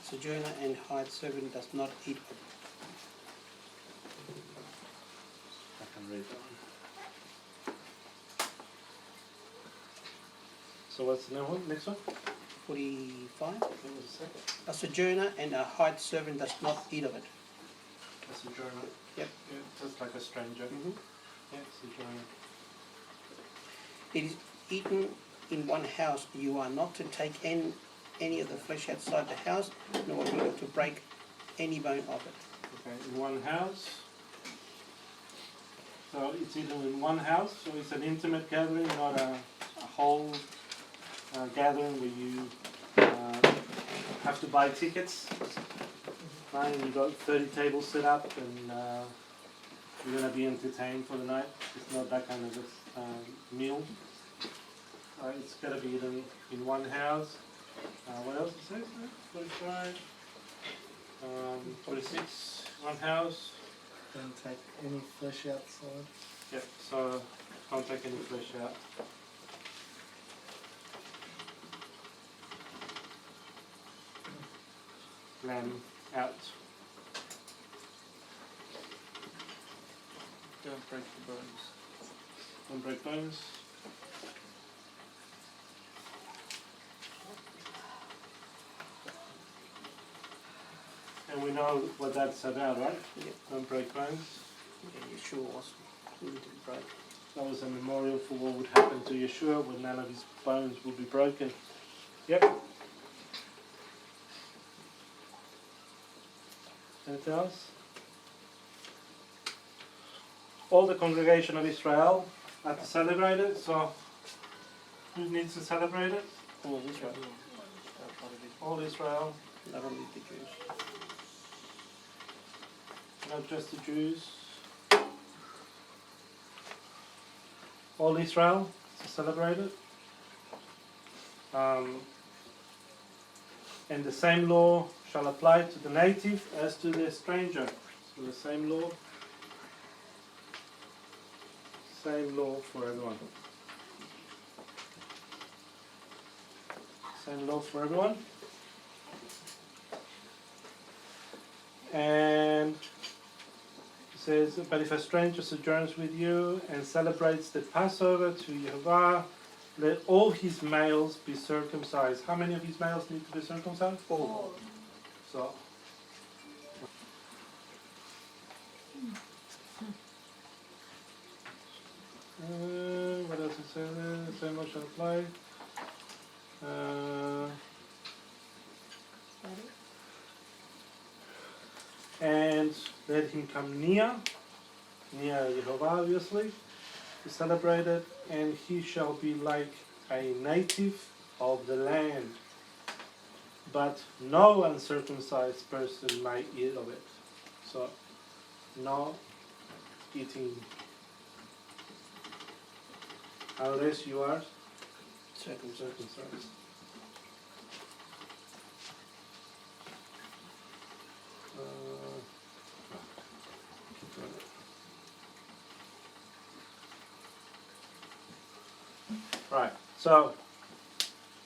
Sojourner and hired servant does not eat of. I can read that one. So what's the next one? 45. What was the second? A sojourner and a hired servant does not eat of it. A sojourner. Yep. Yeah, just like a stranger. Mm-hmm. Yeah, sojourner. It is eaten in one house. You are not to take any of the flesh outside the house, nor are you to break any bone of it. Okay, in one house. So it's eaten in one house, so it's an intimate gathering, not a whole gathering where you have to buy tickets. Right? And you've got 30 tables set up and you're going to be entertained for the night. It's not that kind of a meal. It's got to be eaten in one house. What else it says? 45, 46, one house. Don't take any flesh outside. Yep, so can't take any flesh out. Lamb out. Don't break the bones. Don't break bones. And we know what that's about, right? Yep. Don't break bones. Yeah, Yeshua was willing to break. That was a memorial for what would happen to Yeshua when none of his bones would be broken. Yep. Anything else? All the congregation of Israel are to celebrate it, so who needs to celebrate it? All Israel. All Israel, Not only the Jews. not just the Jews. All Israel to celebrate it. And the same law shall apply to the native as to the stranger. So the same law for everyone. Same law for everyone. And it says, but if a stranger sojourns with you and celebrates the Passover to Yehovah, let all his males be circumcised. How many of his males need to be circumcised? All. So, what else is there? Same law shall apply. And let him come near Yehovah, obviously, to celebrate it, and he shall be like a native of the land. But no uncircumcised person may eat of it. So, no eating. Unless you are circumcised. Right, so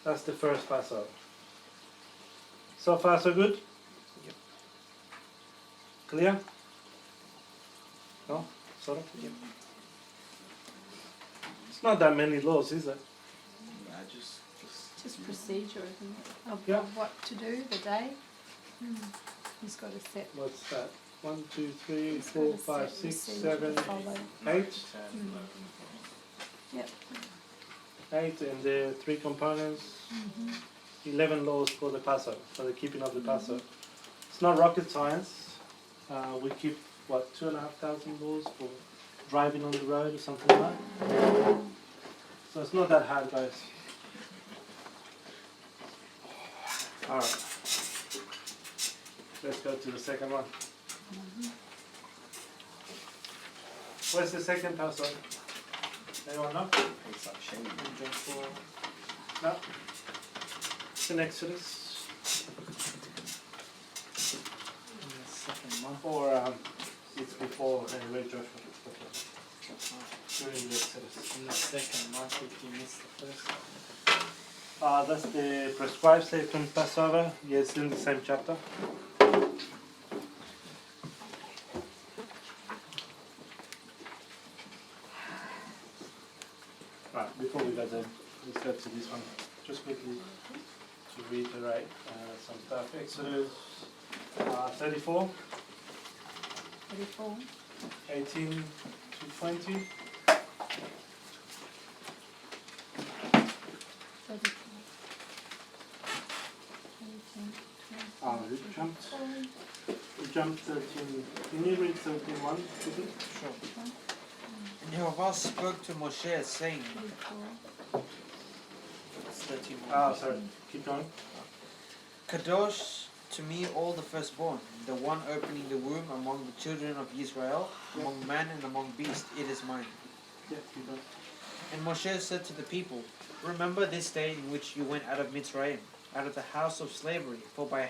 that's the first Passover. So far, so good? Yep. Clear? No? Sort of? Yep. It's not that many laws, is it? Just procedure, isn't it? Of, Yeah. of what to do the day. He's got to set. What's that? 1, 2, 3, He's 4, got a 5, set 6, procedure 7, to follow. 8. Yep. 8, and there are 3 components. 11 laws for the Passover, for the keeping of the Passover. It's not rocket science. We keep, what, 2,500 laws for driving on the road or something like that. So it's not that hard, guys. Alright. Let's go to the second one. Where's the second Passover? Anyone know? No. It's in Exodus. In the second month. Or it's before anyway, Joshua. During the Exodus. In the second month, if you miss the first one. That's the prescribed second Passover. Yes, in the same chapter. Right, before we go there, let's go to this one. Just quickly to reiterate some stuff. Exodus 34, 34. 18 to 20. 34. We jumped 13. Can you read 13:1 quickly? Sure. And Jehovah spoke to Moshe, saying, it's 31. Sorry. Keep going. Kadosh to me all the firstborn, the one opening the womb among the children of Israel, among man and among beast, it is mine. Yeah, keep going. And Moshe said to the people, remember this day in which you went out of Mitzrayim, out of the house of slavery, for by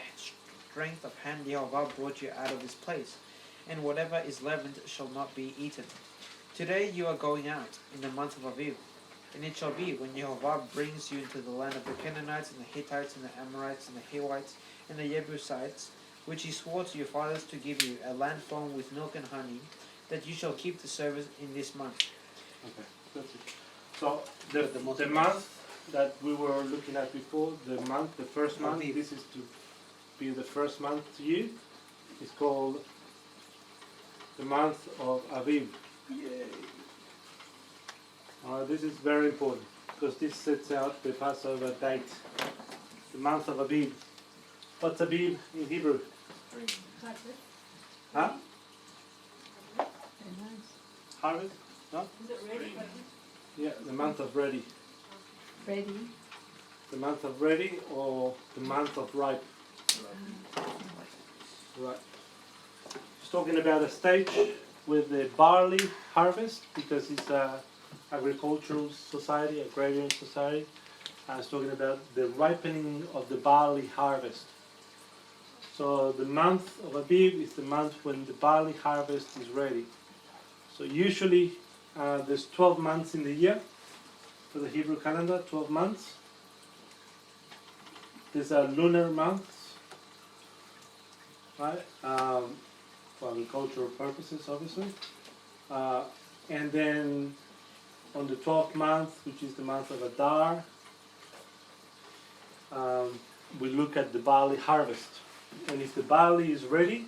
strength of hand Jehovah brought you out of this place, and whatever is leavened shall not be eaten. Today you are going out in the month of Aviv, and it shall be when Jehovah brings you into the land of the Canaanites and the Hittites and the Amorites and the Hivites and the Jebusites, which he swore to your fathers to give you, a land flowing with milk and honey, that you shall keep the service in this month. Okay, that's it. So the month that we were looking at before, the first month, this is to be the first month to you, is called the month of Aviv. This is very important because this sets out the Passover date, the month of Aviv. What's Aviv in Hebrew? Huh? Harvest? No? Is it ready? Yeah, the month of ready. Ready. The month of ready or the month of ripe. Right. He's talking about a stage with the barley harvest because it's an agricultural society, agrarian society. He's talking about the ripening of the barley harvest. So the month of Aviv is the month when the barley harvest is ready. So usually there's 12 months in the year for the Hebrew calendar, 12 months. These are lunar months, right? For agricultural purposes, obviously. And then on the 12th month, which is the month of Adar, we look at the barley harvest. And if the barley is ready,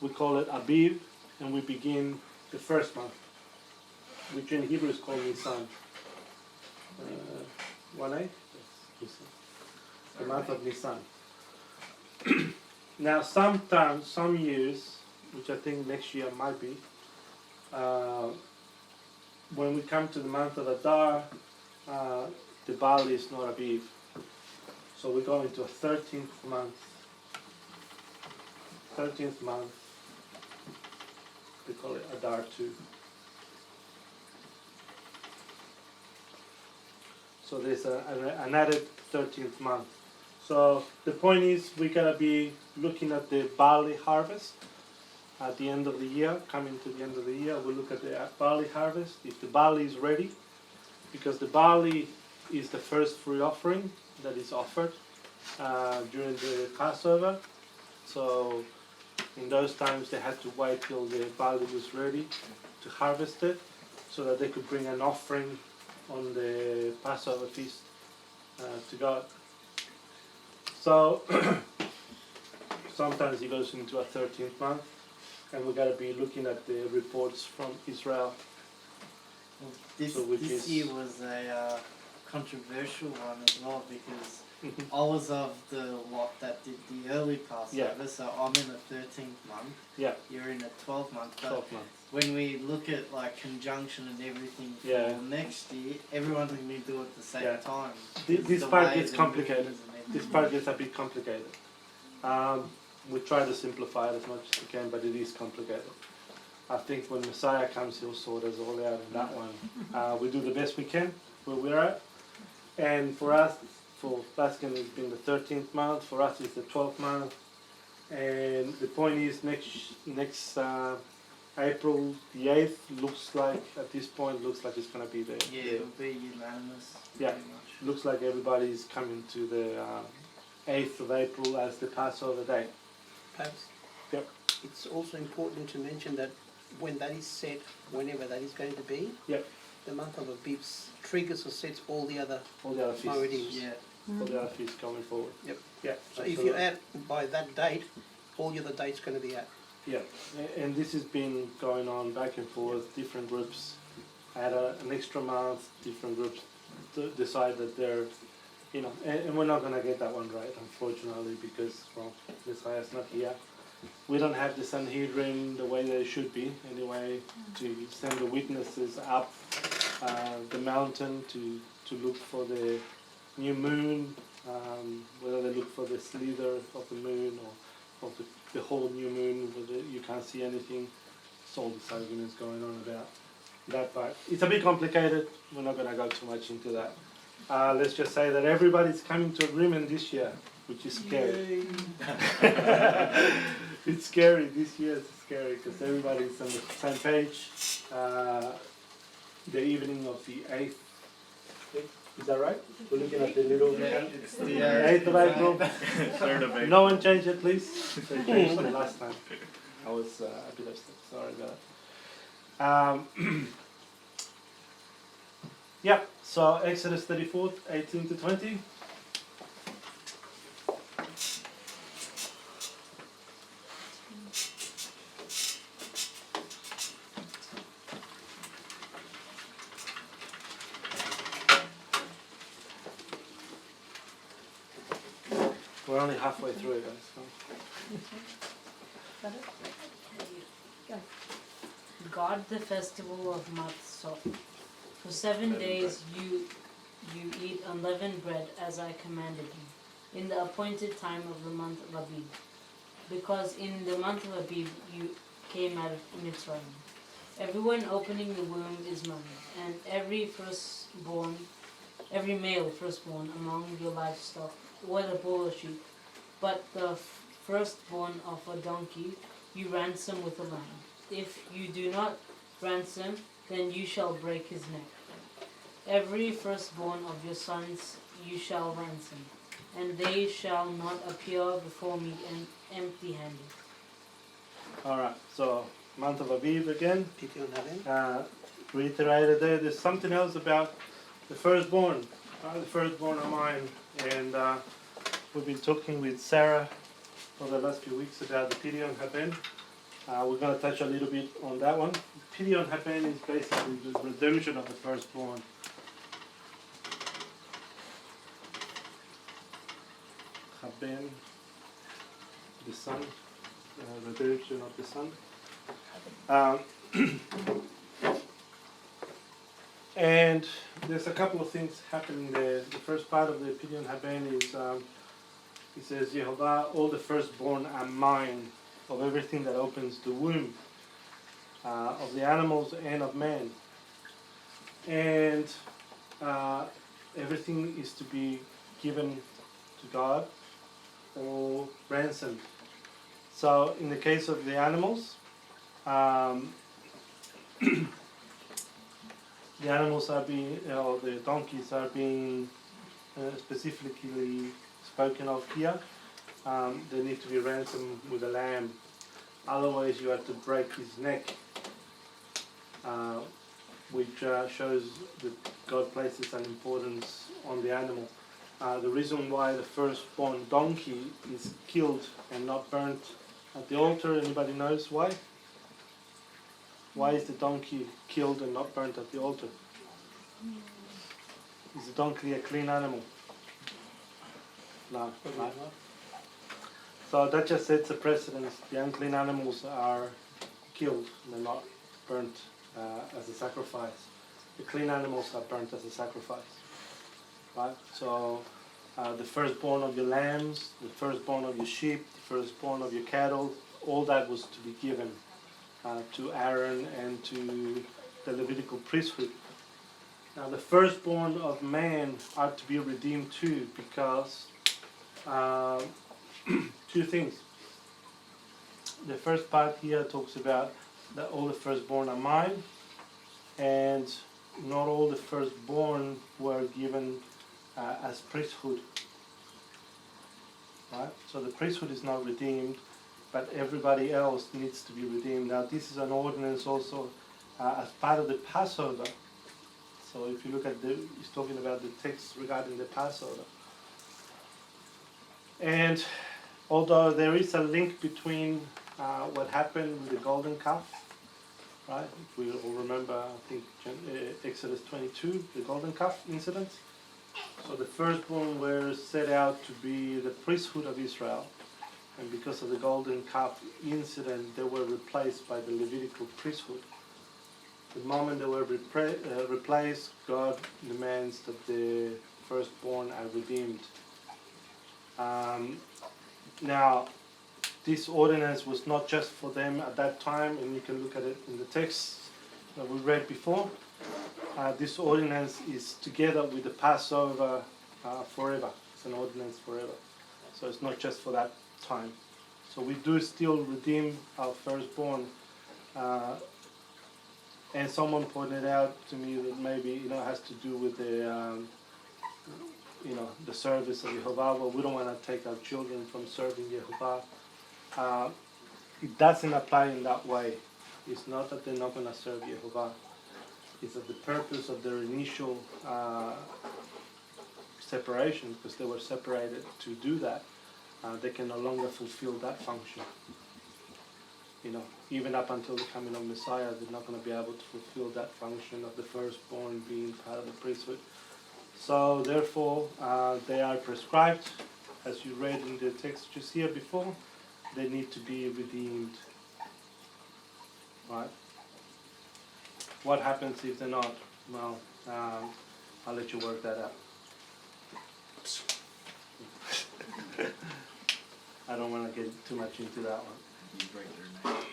we call it Aviv, and we begin the first month, which in Hebrew is called Nisan. 1A? The month of Nisan. Now sometimes, some years, which I think next year might be, when we come to the month of Adar, the barley is not Aviv. So we go into a 13th month. 13th month, we call it Adar 2. So there's an added 13th month. So the point is we gotta be looking at the barley harvest at the end of the year, coming to the end of the year, we look at the barley harvest. If the barley is ready, because the barley is the first free offering that is offered during the Passover. So in those times they had to wait till the barley was ready to harvest it so that they could bring an offering on the Passover feast to God. So sometimes it goes into a 13th month, and we got to be looking at the reports from Israel. This year was a controversial one as well because I was of the lot that did the early Passover, so I'm in the 13th month. Yeah. You're in the 12th month. 12th month. When we look at like conjunction and everything for next year, everyone can do it at the same time. This part gets complicated. This part gets a bit complicated. We try to simplify it as much as we can, but it is complicated. I think when Messiah comes, he'll sort us all out in that one. We do the best we can where we're at. And for us, for Baskin, it's been the 13th month. For us, it's the 12th month. And the point is, next April the 8th looks like, at this point, looks like it's going to be the... Yeah, it'll be unanimous. Yeah, looks like everybody's coming to the 8th of April as the Passover day. Perhaps. Yep. It's also important to mention that when that is set, whenever that is going to be, the month of Abib triggers or sets all the other feasts. Moedim. Yeah. All the other feasts coming forward. Yep. Yeah. So if you add by that date, all the other dates going to be out. Yeah, and this has been going on back and forth. Different groups add an extra month. Different groups decide that they're, you know, and we're not going to get that one right, unfortunately, because, well, Messiah's not here. We don't have the Sanhedrin the way they should be, anyway, to send the witnesses up the mountain to look for the new moon, whether they look for the slither of the moon or of the whole new moon, whether you can't see anything. It's all this arguments going on about that part. It's a bit complicated. We're not going to go too much into that. Let's just say that everybody's coming to agreement this year, which is scary. It's scary. This year it's scary because everybody's on the same page. The evening of the 8th. Is that right? We're looking at the little... It's the 8th of April. 3rd of April. No one changed it, please. They changed it last time. I was a bit upset. Sorry about that. Yeah, so Exodus 34, 18 to 20. We're only halfway through it, guys. Guard the festival of Matzot. For 7 days you eat unleavened bread as I commanded you, in the appointed time of the month of Abib. Because in the month of Abib you came out of Mitzrayim. Everyone opening the womb is mine, and every male firstborn among your livestock, whether bull or sheep, but the firstborn of a donkey you ransom with a lamb. If you do not ransom, then you shall break his neck. Every firstborn of your sons you shall ransom, and they shall not appear before me empty-handed. Alright, so month of Abib again. Pydion Haven. Reiterated there. There's something else about the firstborn. The firstborn are mine. And we've been talking with Sarah for the last few weeks about the Pydion Haben. We're going to touch a little bit on that one. Pydion Haben is basically the redemption of the firstborn. Haben, the son, redemption of the son. And there's a couple of things happening there. The first part of the Pydion Haben is, it says, Yehovah, all the firstborn are mine, of everything that opens the womb, of the animals and of man. And everything is to be given to God or ransomed. So in the case of the animals, the animals are being, or the donkeys are being specifically spoken of here. They need to be ransomed with a lamb. Otherwise, you have to break his neck, which shows that God places an importance on the animal. The reason why the firstborn donkey is killed and not burnt at the altar, anybody knows why? Why is the donkey killed and not burnt at the altar? Is the donkey a clean animal? No. So that just sets a precedence. The unclean animals are killed, they're not burnt as a sacrifice. The clean animals are burnt as a sacrifice. Right? So the firstborn of your lambs, the firstborn of your sheep, the firstborn of your cattle, all that was to be given to Aaron and to the Levitical priesthood. Now the firstborn of man are to be redeemed too, because two things. The first part here talks about that all the firstborn are mine, and not all the firstborn were given as priesthood. Right? So the priesthood is not redeemed, but everybody else needs to be redeemed. Now this is an ordinance also as part of the Passover. So if you look at he's talking about the text regarding the Passover. And although there is a link between what happened with the golden calf, right? If we all remember, I think Exodus 22, the golden calf incident. So the firstborn were set out to be the priesthood of Israel. And because of the golden calf incident, they were replaced by the Levitical priesthood. The moment they were replaced, God demands that the firstborn are redeemed. Now, this ordinance was not just for them at that time, and you can look at it in the text that we read before. This ordinance is together with the Passover forever. It's an ordinance forever. So it's not just for that time. So we do still redeem our firstborn. And someone pointed out to me that maybe it has to do with the the service of Jehovah. Well, we don't want to take our children from serving Jehovah. It doesn't apply in that way. It's not that they're not going to serve Jehovah. It's that the purpose of their initial separation, because they were separated to do that, they can no longer fulfill that function. Even up until the coming of Messiah, they're not going to be able to fulfill that function of the firstborn being part of the priesthood. So therefore, they are prescribed, as you read in the text just here before, they need to be redeemed. Right? What happens if they're not? Well, I'll let you work that out. I don't want to get too much into that one. You break their neck.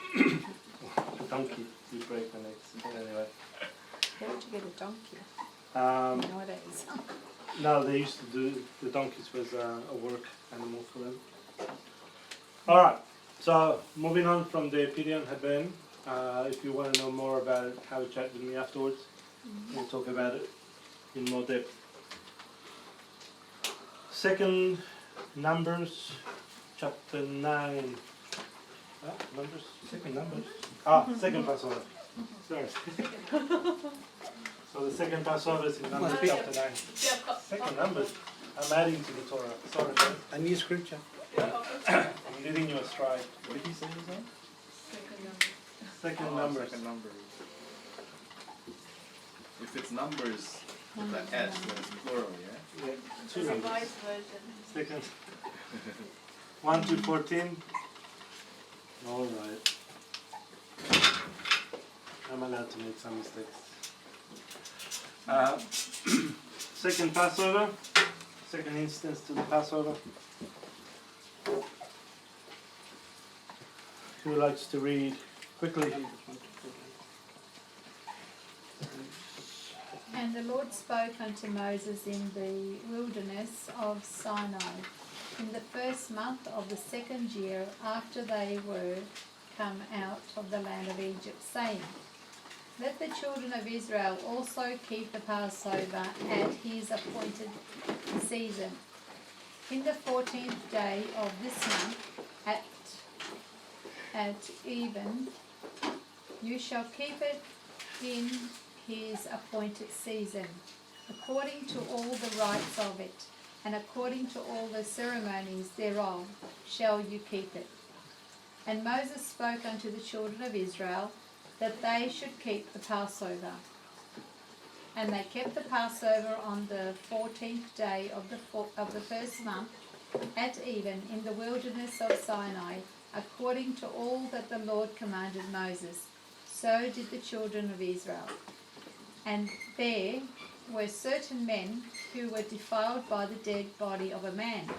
A donkey, you break the necks. Anyway. Where would you get a donkey nowadays? No, they used to do, the donkeys was a work animal for them. Alright, so moving on from the Pydion Haben, if you want to know more about it, have a chat with me afterwards. We'll talk about it in more depth. Second Numbers, chapter 9. Numbers? Second Numbers? Second Passover. Sorry. So the second Passover is in Numbers chapter 9. Second Numbers. I'm adding to the Torah. Sorry, man. A new scripture. I'm leading you astray. What did he say his name? Second Numbers. Second Numbers. If it's numbers with an S, then it's plural, yeah? Yeah, two It's a numbers. vice version. Second. 1 to 14. All right. I'm allowed to make some mistakes. Second Passover. Second instance to the Passover. Who likes to read quickly? And the Lord spoke unto Moses in the wilderness of Sinai in the first month of the second year after they were come out of the land of Egypt, saying, Let the children of Israel also keep the Passover at his appointed season. In the 14th day of this month, at even, you shall keep it in his appointed season, according to all the rites of it, and according to all the ceremonies thereof shall you keep it. And Moses spoke unto the children of Israel, that they should keep the Passover. And they kept the Passover on the 14th day of the first month, at even, in the wilderness of Sinai, according to all that the Lord commanded Moses. So did the children of Israel. And there were certain men who were defiled by the dead body of a man,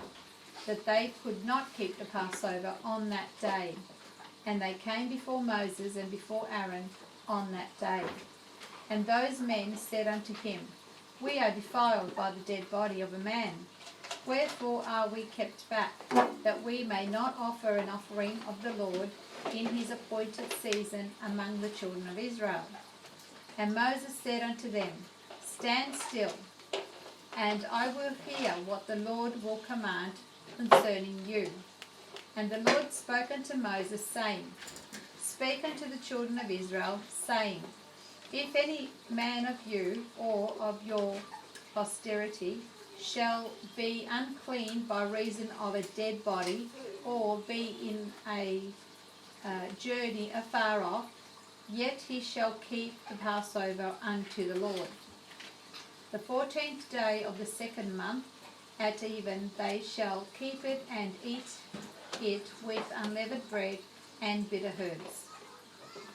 that they could not keep the Passover on that day. And they came before Moses and before Aaron on that day. And those men said unto him, We are defiled by the dead body of a man. Wherefore are we kept back, that we may not offer an offering of the Lord in his appointed season among the children of Israel? And Moses said unto them, Stand still, and I will hear what the Lord will command concerning you. And the Lord spoke unto Moses, saying, Speak unto the children of Israel, saying, If any man of you or of your posterity shall be unclean by reason of a dead body, or be in a journey afar off, yet he shall keep the Passover unto the Lord. The 14th day of the second month, at even they shall keep it and eat it with unleavened bread and bitter herbs.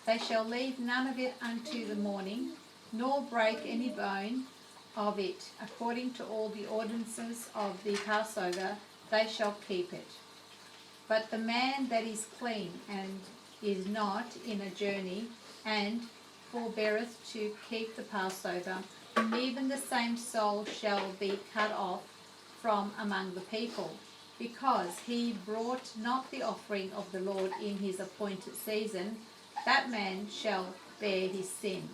They shall leave none of it unto the morning, nor break any bone of it. According to all the ordinances of the Passover, they shall keep it. But the man that is clean and is not in a journey, and forbeareth to keep the Passover, even the same soul shall be cut off from among the people, because he brought not the offering of the Lord in his appointed season. That man shall bear his sin.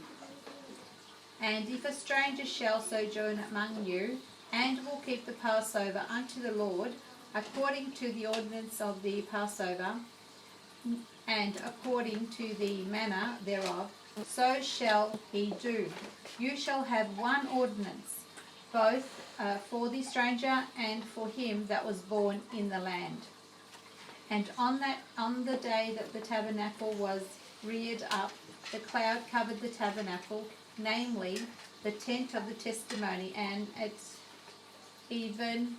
And if a stranger shall sojourn among you, and will keep the Passover unto the Lord, according to the ordinance of the Passover, and according to the manner thereof, so shall he do. You shall have one ordinance, both for the stranger and for him that was born in the land. And on the day that the tabernacle was reared up, the cloud covered the tabernacle, namely the tent of the testimony, and at even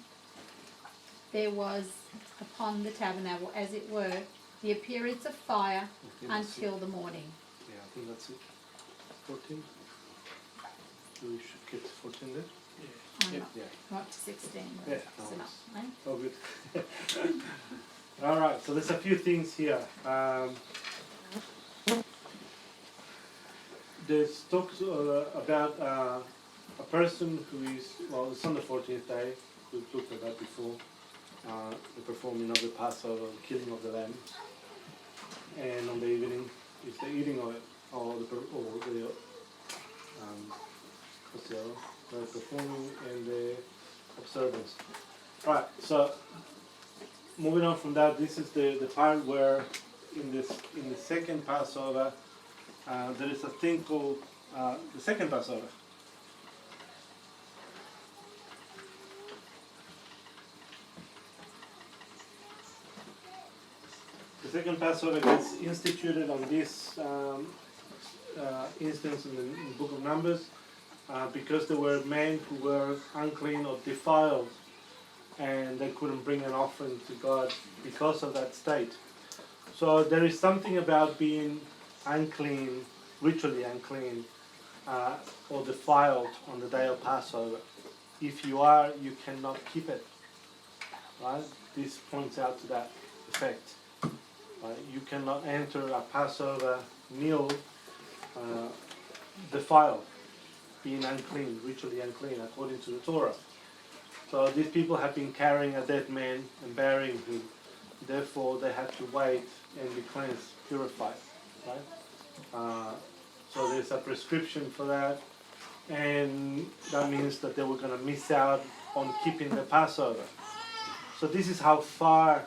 there was upon the tabernacle, as it were, the appearance of fire until the morning. Yeah, I think that's it. 14. We should get 14 there. Yeah. Not to 16. Yeah, It's no, enough, eh? Oh, good. All right, so there's a few things here. There's talks about a person who is, well, it's on the 14th day. We've looked at that before. The performing of the Passover, the killing of the lamb. And on the evening is the eating of it, or the what's the other? The performing and the observance. Right, so moving on from that, this is the part where in the second Passover there is a thing called the second Passover. The second Passover gets instituted on this instance in the book of Numbers because there were men who were unclean or defiled, and they couldn't bring an offering to God because of that state. So there is something about being unclean, ritually unclean, or defiled on the day of Passover. If you are, you cannot keep it. Right? This points out to that effect. You cannot enter a Passover meal defiled, being unclean, ritually unclean, according to the Torah. So these people have been carrying a dead man and burying him. Therefore, they had to wait and be cleansed, purified. Right? So there's a prescription for that, and that means that they were going to miss out on keeping the Passover. So this is how far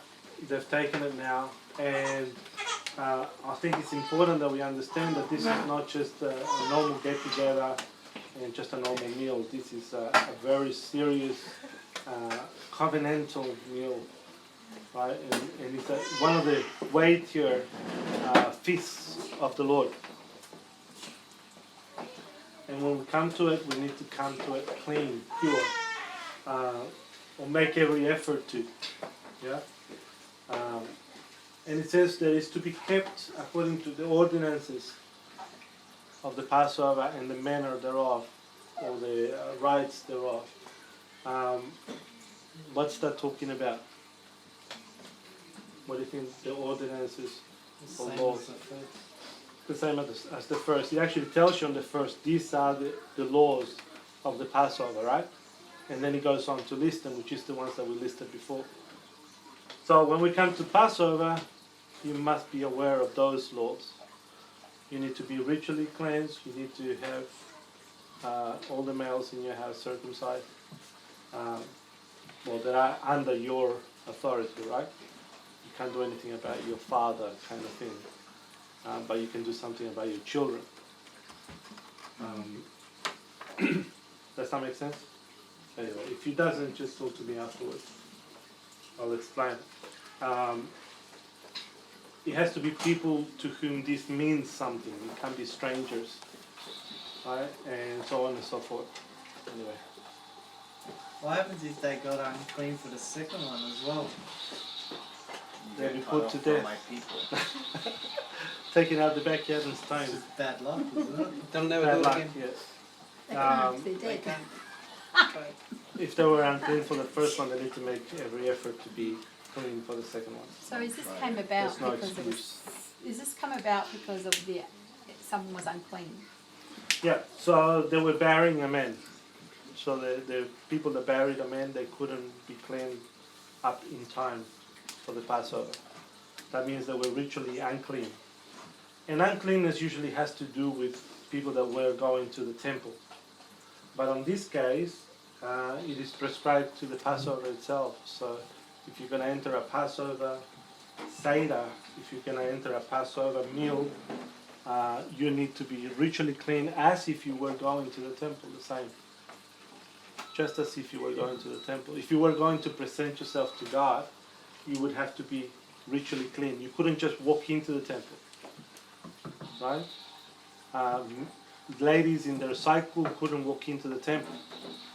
they've taken it now. And I think it's important that we understand that this is not just a normal get-together and just a normal meal. This is a very serious covenantal meal, right? And it's one of the weightier feasts of the Lord. And when we come to it, we need to come to it clean, pure, or make every effort to. Yeah. And it says that it's to be kept according to the ordinances of the Passover and the manner thereof, or the rites thereof. What's that talking about? What do you think the ordinances of law? The same as the first. It actually tells you on the first, these are the laws of the Passover, right? And then it goes on to list them, which is the ones that we listed before. So when we come to Passover, you must be aware of those laws. You need to be ritually cleansed. You need to have all the males in your house circumcised. That are under your authority, right? You can't do anything about your father, kind of thing. But you can do something about your children. Does that make sense? Anyway, if it doesn't, just talk to me afterwards. I'll explain. It has to be people to whom this means something. It can't be strangers, right? And so on and so forth. Anyway. What happens if they got unclean for the second one as well? They'll be Get put cut to off from death. my people. Taken out the backyard and It's stoned. just bad luck, isn't it? They'll never Bad do it luck, again. yes. They can't, they're They dead. can't. If they were unclean for the first one, they need to make every effort to be clean for the second one. So is this came about There's no because excuse. is this come about because of the someone was unclean? Yeah, so they were burying a man. So the people that buried a man, they couldn't be cleaned up in time for the Passover. That means they were ritually unclean. And uncleanness usually has to do with people that were going to the temple. But in this case, it is prescribed to the Passover itself. So if you're going to enter a Passover Seder, if you're going to enter a Passover meal, you need to be ritually clean as if you were going to the temple, the same. Just as if you were going to the temple. If you were going to present yourself to God, you would have to be ritually clean. You couldn't just walk into the temple, right? Ladies in their cycle couldn't walk into the temple.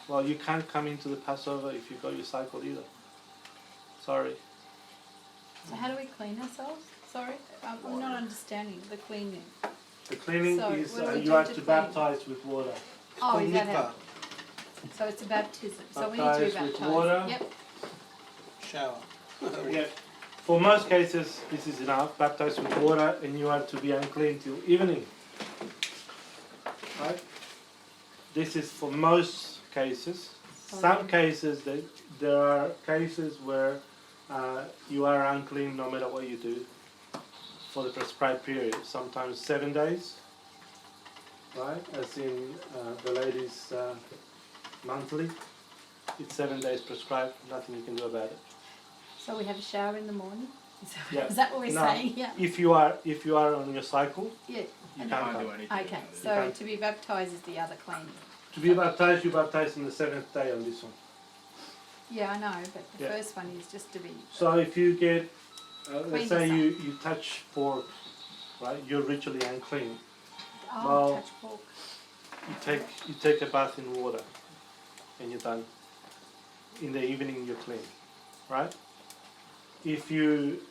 Well, you can't come into the Passover if you got your cycle either. Sorry. So how do we clean ourselves? Sorry, I'm not understanding the cleaning. The cleaning So, is what do we you do have to to clean? baptize with water. Oh, is that Mikvah. how? So it's a baptism. So we need to be Baptized with baptized. water. Yep. Shower. Yeah. For most cases, this is enough. Baptized with water, and you are to be unclean till evening. Right? This is for most cases. Some cases, there are cases where you are unclean no matter what you do for the prescribed period. Sometimes 7 days, right? As in the ladies' monthly. It's 7 days prescribed. Nothing you can do about it. So we have a shower in the morning. Yeah. Is that what we're No. saying? Yeah. If you are on your cycle, Yeah. you And can't Can't do come. anything. Okay. about it. So can't. to be baptized is the other cleaning. To be baptized, you baptize on the 7th day on this one. Yeah, I know, but the Yeah. first one is just to be. So if you get, let's Clean say yourself. you touch pork, right? You're ritually unclean. Oh, Well, touch pork. You take a bath in water, and you're done. In the evening, you're clean, right? If you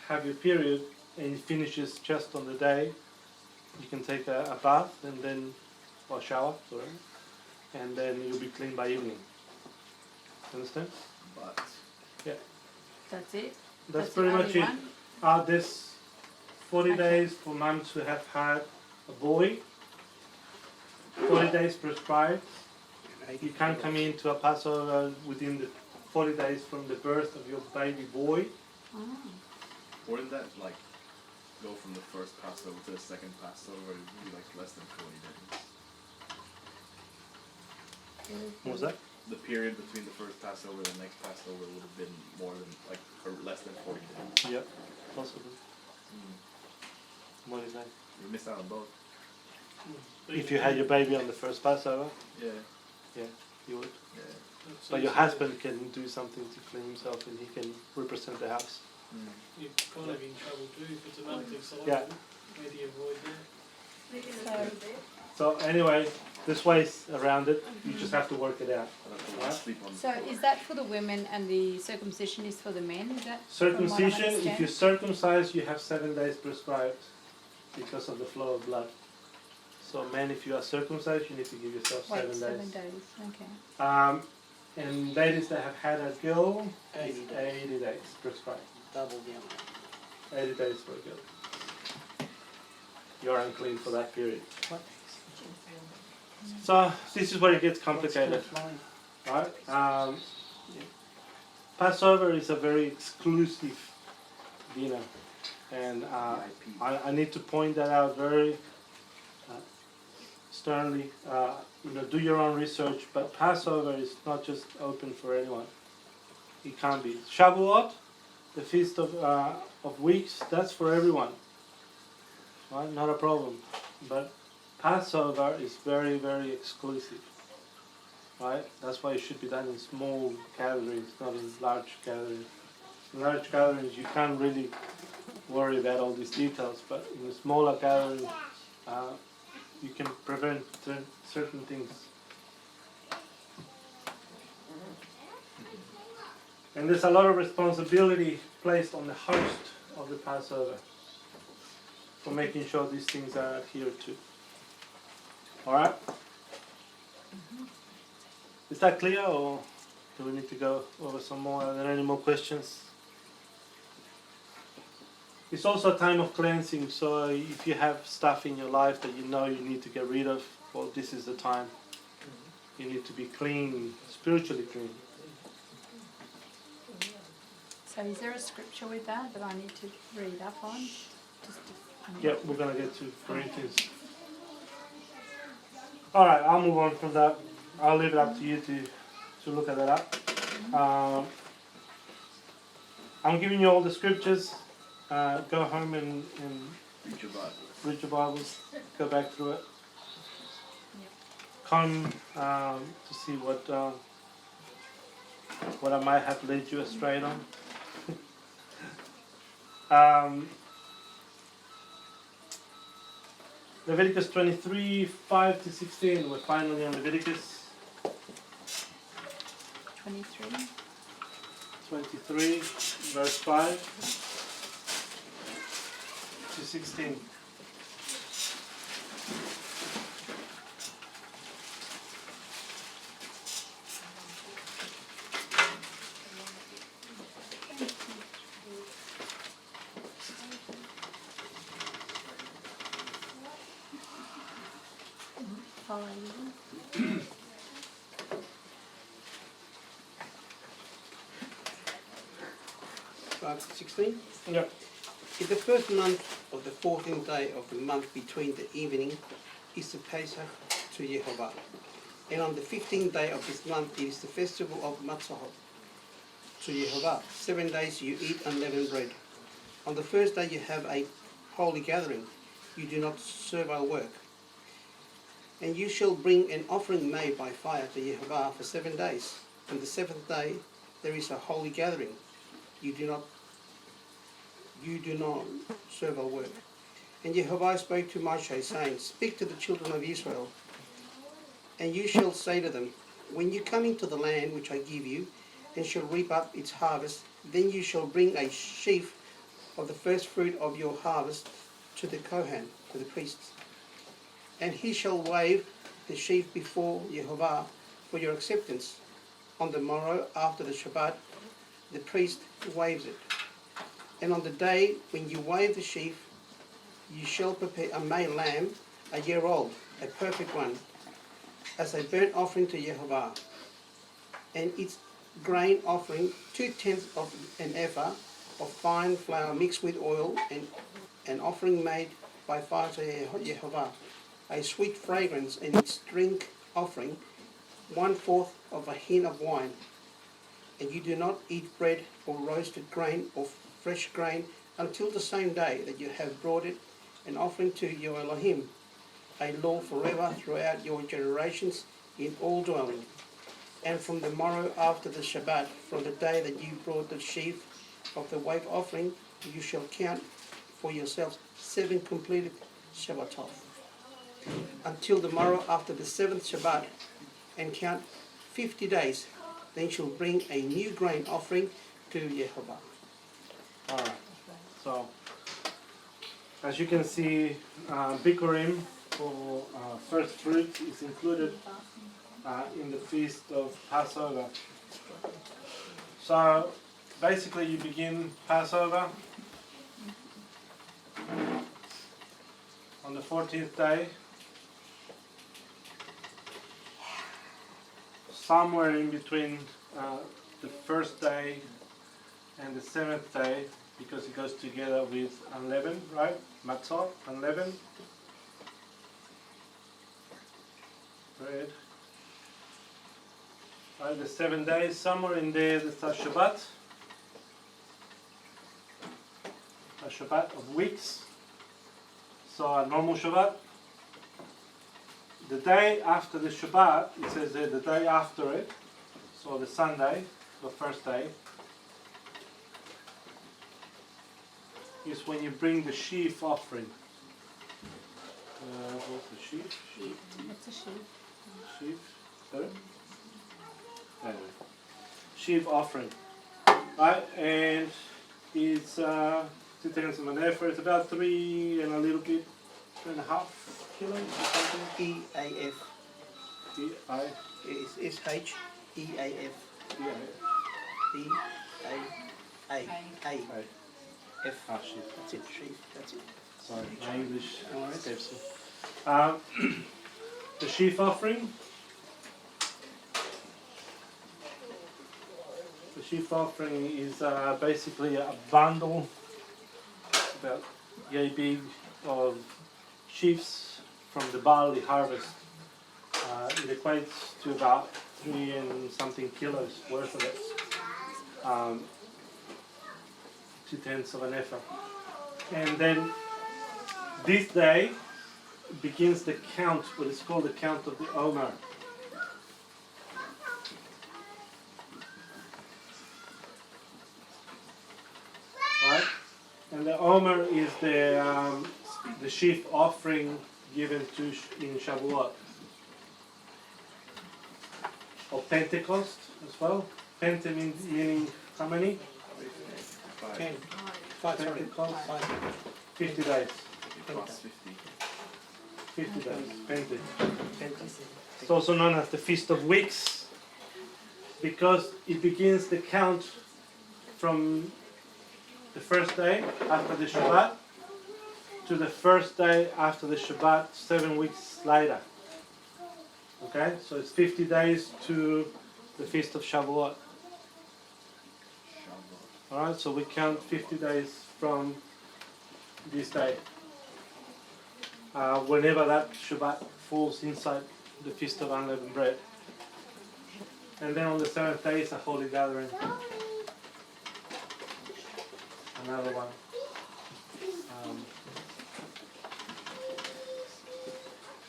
have your period and it finishes just on the day, you can take a bath and then, or shower, sorry, and then you'll be clean by evening. Understand? But That's it. That's the pretty only much it. one? There's 40 Okay. days for moms who have had a boy. 40 days prescribed. You can't come into a Passover within the 40 days from the birth of your baby boy. Oh. wouldn't that like go from the first Passover to the second Passover? It'd be like less than 40 days. What was that? The period between the first Passover and the next Passover would have been more than like or less than 40 days. Yep, possibly. What is that? You missed out on both. If you had your baby on the first Passover, Yeah. you would. Yeah. But your husband can do something to clean himself and he can represent the house. You're kind of in trouble too if it's a monthly cycle. Yeah. How do you avoid that? So, So anyway, there's ways around it. You just have to work it out. I'll have to last sleep on so is that for the women and the circumcision is for the men? Is that from what I Circumcision, if understand? you're circumcised, you have 7 days prescribed because of the flow of blood. So men, if you are circumcised, you need to give yourself Wait, 7 7 days. days. Okay. And ladies that have had a girl, 80 it's days. 80 days prescribed. Double down. 80 days for a girl. You're unclean for that period. So this is where it gets complicated, right? Passover is a very exclusive dinner, and I need to point that out very sternly. Do your own research, but Passover is not just open for anyone. It can't be. Shavuot, the feast of weeks, that's for everyone. right? Not a problem. But Passover is very, very exclusive, right? That's why it should be done in small gatherings, not in large gatherings. In large gatherings, you can't really worry about all these details, but in a smaller gathering, you can prevent certain things. And there's a lot of responsibility placed on the host of the Passover for making sure these things are adhered to. Alright? Is that clear, or do we need to go over some more? Are there any more questions? It's also a time of cleansing, so if you have stuff in your life that you know you need to get rid of, well, this is the time. You need to be clean, spiritually clean. So is there a scripture with that I need to read up on? Yeah, we're going to get to Corinthians. Alright, I'll move on from that. I'll leave it up to you to look at that up. I'm giving you all the scriptures. Go home and read your Bibles. Go back through it. Come to see what I might have led you astray on. Leviticus 23, 5 to 16. We're finally on Leviticus 23, verse 5 to 16. Start 16. Yep. In the first month of the 14th day of the month between the evening is the Pesach to Yehovah. And on the 15th day of this month it is the festival of Matzah to Yehovah. 7 days you eat unleavened bread. On the first day you have a holy gathering. You do not servile work. And you shall bring an offering made by fire to Yehovah for 7 days. On the 7th day there is a holy gathering. You do not servile work. And Yehovah spoke to Moshe, saying, Speak to the children of Israel, and you shall say to them, When you come into the land which I give you, and shall reap up its harvest, then you shall bring a sheaf of the first fruit of your harvest to the Kohen, to the priest. And he shall wave the sheaf before Yehovah for your acceptance. On the morrow after the Shabbat, the priest waves it. And on the day when you wave the sheaf, you shall prepare a male lamb, a year old, a perfect one, as a burnt offering to Yehovah. And its grain offering 2/10 of an ephah of fine flour mixed with oil, and an offering made by fire to Yehovah, a sweet fragrance, and its drink offering 1/4 of a hin of wine. And you do not eat bread or roasted grain or fresh grain until the same day that you have brought it an offering to your Elohim, a law forever throughout your generations in all dwellings. And from the morrow after the Shabbat, from the day that you brought the sheaf of the wave offering, you shall count for yourselves 7 completed Shabbatot, until the morrow after the 7th Shabbat, and count 50 days. Then shall bring a new grain offering to Yehovah. Alright, so as you can see, Bikkurim for first fruit is included in the feast of Passover. So basically you begin Passover on the 14th day. Somewhere in between the first day and the 7th day, because it goes together with unleavened, right? Matzah, unleavened bread. Right, the 7 days, somewhere in there, there's a Shabbat of weeks. So a normal Shabbat. The day after the Shabbat, it says there the day after it, so the Sunday, the first day, is when you bring the sheaf offering. What's the sheaf? What's a sheep? Sheaf? Sorry? Anyway. Sheaf offering. Right? And it's 2 tenths of an effort. It's about 3 and a little bit, 3.5 kilos or something. EAF. E-I. It's SH EAF. EAA. F. Ah, sheaf. That's it, sheep. That's it. Sorry, my English Alright. escapes me. The sheaf offering. The sheaf offering is basically a bundle about yay big of sheaves from the barley harvest. It equates to about 3 and something kilos worth of it. 2 tenths of an ephah. And then this day begins the count, what is called the count of the Omer. Right? And the Omer is the sheaf offering given to in Shavuot. Or Pentecost as well. Pente meaning how many? 10. 5, sorry. Pentecost. 5. 50 days. Plus 50. 50 days. Pente. It's also known as the Feast of Weeks because it begins the count from the first day after the Shabbat to the first day after the Shabbat 7 weeks later. Okay, so it's 50 days to the Feast of Shavuot. Alright, so we count 50 days from this day. Whenever that Shabbat falls inside the Feast of Unleavened Bread. And then on the 7th day is a holy gathering. Another one.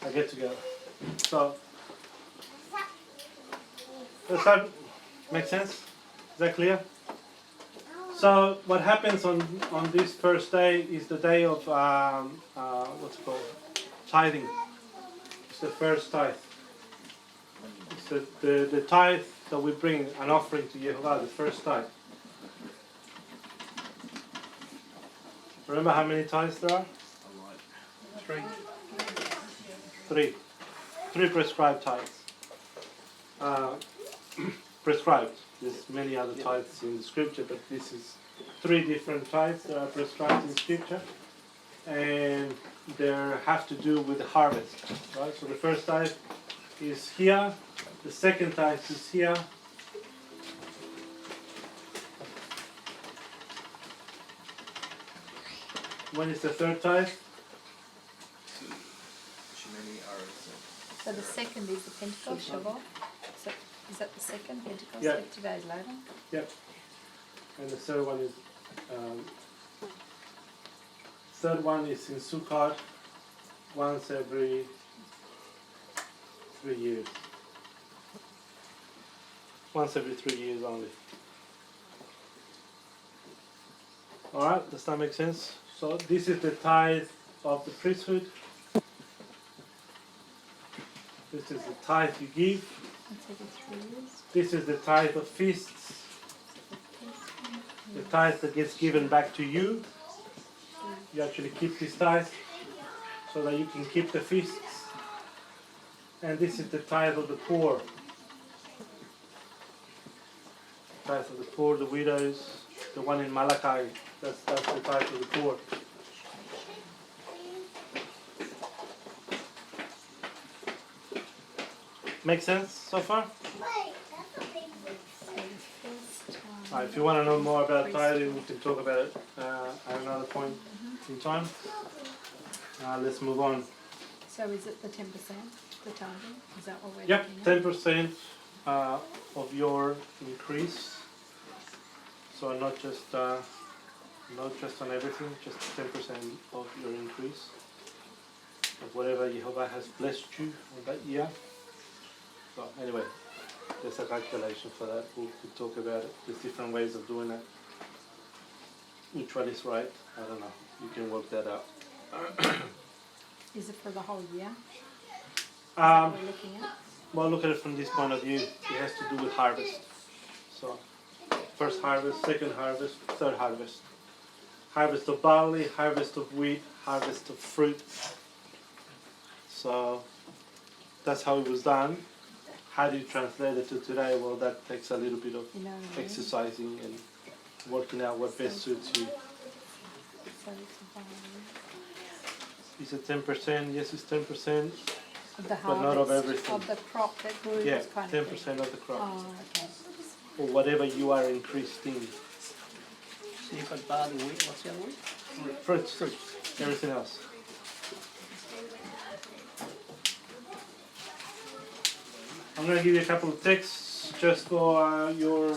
I get together. So, does that make sense? Is that clear? So what happens on this first day is the day of what's it called? Tithing. It's the first tithe. It's the tithe that we bring an offering to Yehovah, the first tithe. Remember how many tithes there are? 3. 3 prescribed tithes. Prescribed. There's many other tithes in the scripture, but this is 3 different tithes that are prescribed in scripture, and they have to do with the harvest. Right. So the first tithe is here. The second tithe is here. When is the third tithe? So the second is the Pentecost, Shabbat. So is that the second Pentecost? Yeah. 50 days later? Yep. And the third one is in Sukkot, once every 3 years. Once every 3 years only. Alright, does that make sense? So this is the tithe of the priesthood. This is the tithe you give. Once every 3 years. This is the tithe of feasts. The tithe that gets given back to you. You actually keep this tithe so that you can keep the feasts. And this is the tithe of the poor. Tithe of the poor, the widows, the one in Malachi. That's the tithe of the poor. Make sense so far? If you want to know more about tithing, we can talk about it at another point in time. Let's move on. So is it the 10%, the tithing? Is that what we're Yep, looking at? 10% of your increase. So not just on everything, just 10% of your increase. of whatever Jehovah has blessed you on that year. So anyway, there's a calculation for that. We'll talk about it. There's different ways of doing it. Which one is right? I don't know. You can work that out. Is it for the whole year? Is that what we're looking at? Well, look at it from this point of view. It has to do with harvest. So, first harvest, second harvest, third harvest. Harvest of barley, harvest of wheat, harvest of fruit. So, that's how it was done. How do you translate it to today? Well, that takes a little bit of exercising and working out what best suits you. So it's Is it 10%? Yes, it's 10%. of the But not of harvest everything. of the crop that grew, Yeah, this kind of 10% thing. of the crop. Oh, okay. Or whatever you are increased in. So you've got barley, wheat, what's the other wheat? Fruits. Everything else. I'm going to give you a couple of texts just for your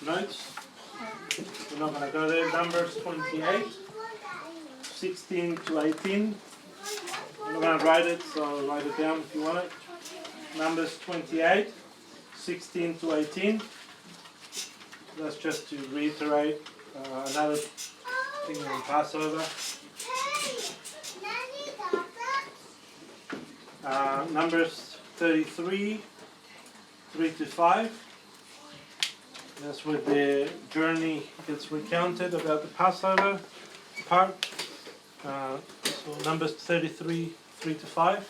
notes. We're not going to go there. Numbers 28, 16 to 18. I'm not going to write it, so write it down if you want it. Numbers 28, 16 to 18. That's just to reiterate another thing on Passover. Numbers 33, 3 to 5. That's where the journey gets recounted about the Passover part. So Numbers 33, 3 to 5.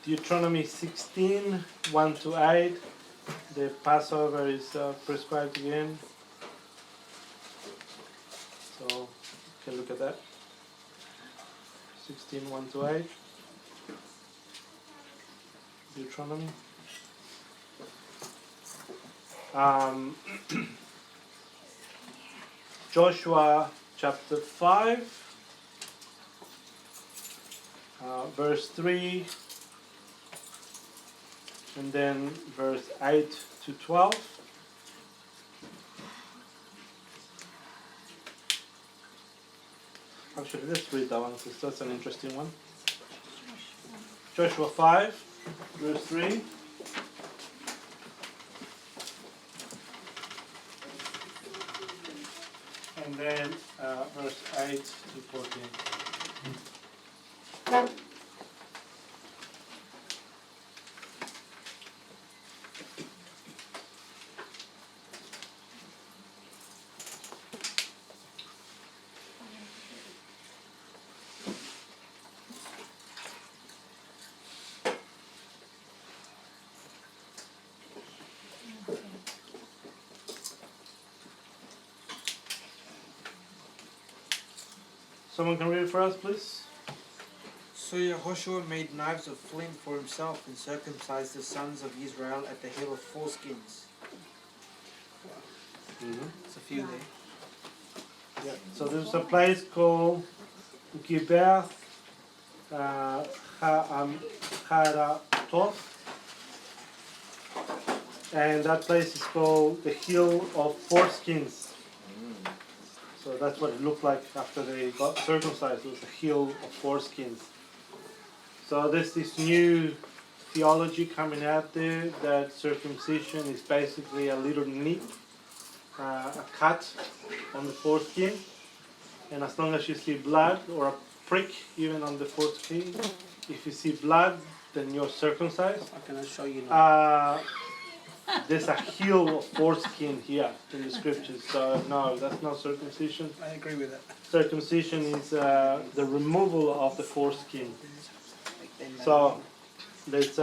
Deuteronomy 16, 1 to 8. The Passover is prescribed again. So you can look at that. 16, 1 to 8. Deuteronomy. Joshua chapter 5. Verse 3, and then verse 8 to 12. Actually, let's read that one because that's an interesting one. Joshua 5, verse 3. And then verse 8 to 14. Someone can read it for us, please? So Yehoshua made knives of flint for himself and circumcised the sons of Israel at the hill of foreskins. It's a few there. Yeah. So there's a place called Gibeah Haratoth, and that place is called the Hill of Foreskins. So that's what it looked like after they got circumcised. It was a hill of foreskins. So there's this new theology coming out there that circumcision is basically a little nick, a cut on the foreskin, and as long as you see blood or a prick even on the foreskin, if you see blood, then you're circumcised. I can show you now. There's a hill of foreskin here in the scriptures, so no, that's not circumcision. I agree with that. Circumcision is the removal of the foreskin. So let's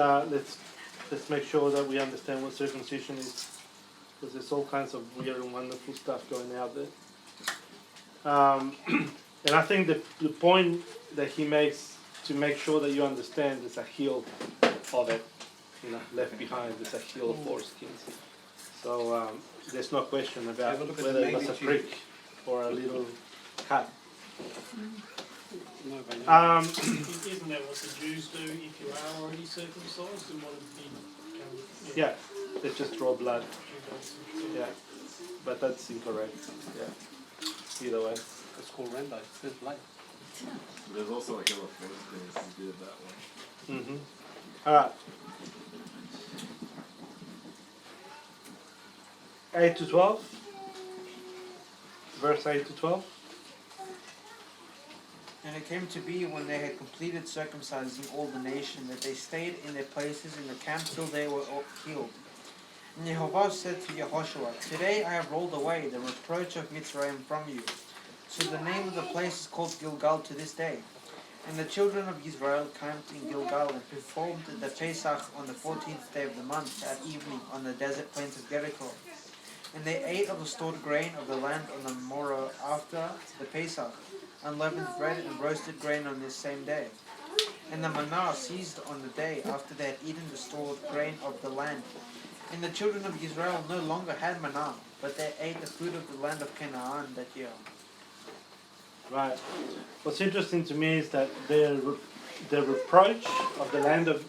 make sure that we understand what circumcision is, because there's all kinds of weird and wonderful stuff going out there. And I think the point that he makes to make sure that you understand is a hill of it, left behind. There's a hill of foreskins. So there's no question about whether it was a prick or a little cut. Isn't that what the Jews do if you are already circumcised and want to become? Yeah, they just draw blood. Yeah, but that's incorrect. Yeah, either way. It's called Rambo. There's blood. There's also a hill of Philistines who did it that way. Alright. 8 to 12. Verse 8 to 12. And it came to be when they had completed circumcising all the nation that they stayed in their places in the camp till they were all healed. And Jehovah said to Yehoshua, Today I have rolled away the reproach of Mitzrayim from you. So the name of the place is called Gilgal to this day. And the children of Israel camped in Gilgal and performed the Pesach on the 14th day of the month at evening on the desert plains of Jericho. And they ate of the stored grain of the land on the morrow after the Pesach, unleavened bread and roasted grain on this same day. And the manna ceased on the day after they had eaten the stored grain of the land. And the children of Israel no longer had manna, but they ate the food of the land of Canaan that year. Right. What's interesting to me is that the reproach of the land of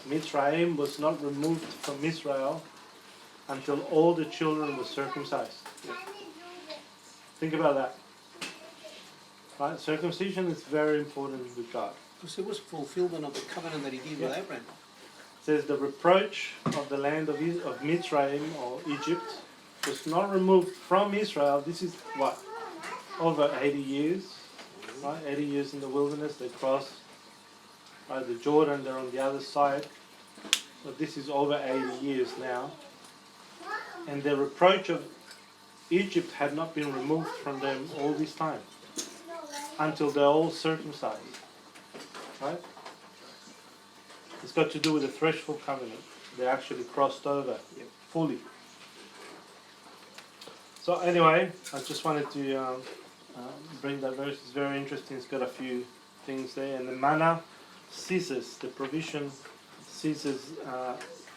Mitzrayim was not removed from Israel until all the children were circumcised. Think about that. Right? Circumcision is very important with God. Because it was fulfillment of the covenant that he did with Abraham. It says the reproach of the land of Mitzrayim or Egypt was not removed from Israel. This is what? Over 80 years. Right? 80 years in the wilderness. They crossed the Jordan. They're on the other side. But this is over 80 years now. And the reproach of Egypt had not been removed from them all this time. Until they're all circumcised. Right? It's got to do with the threshold covenant. They actually crossed over fully. So anyway, I just wanted to bring that verse. It's very interesting. It's got a few things there. And the manna ceases. The provision ceases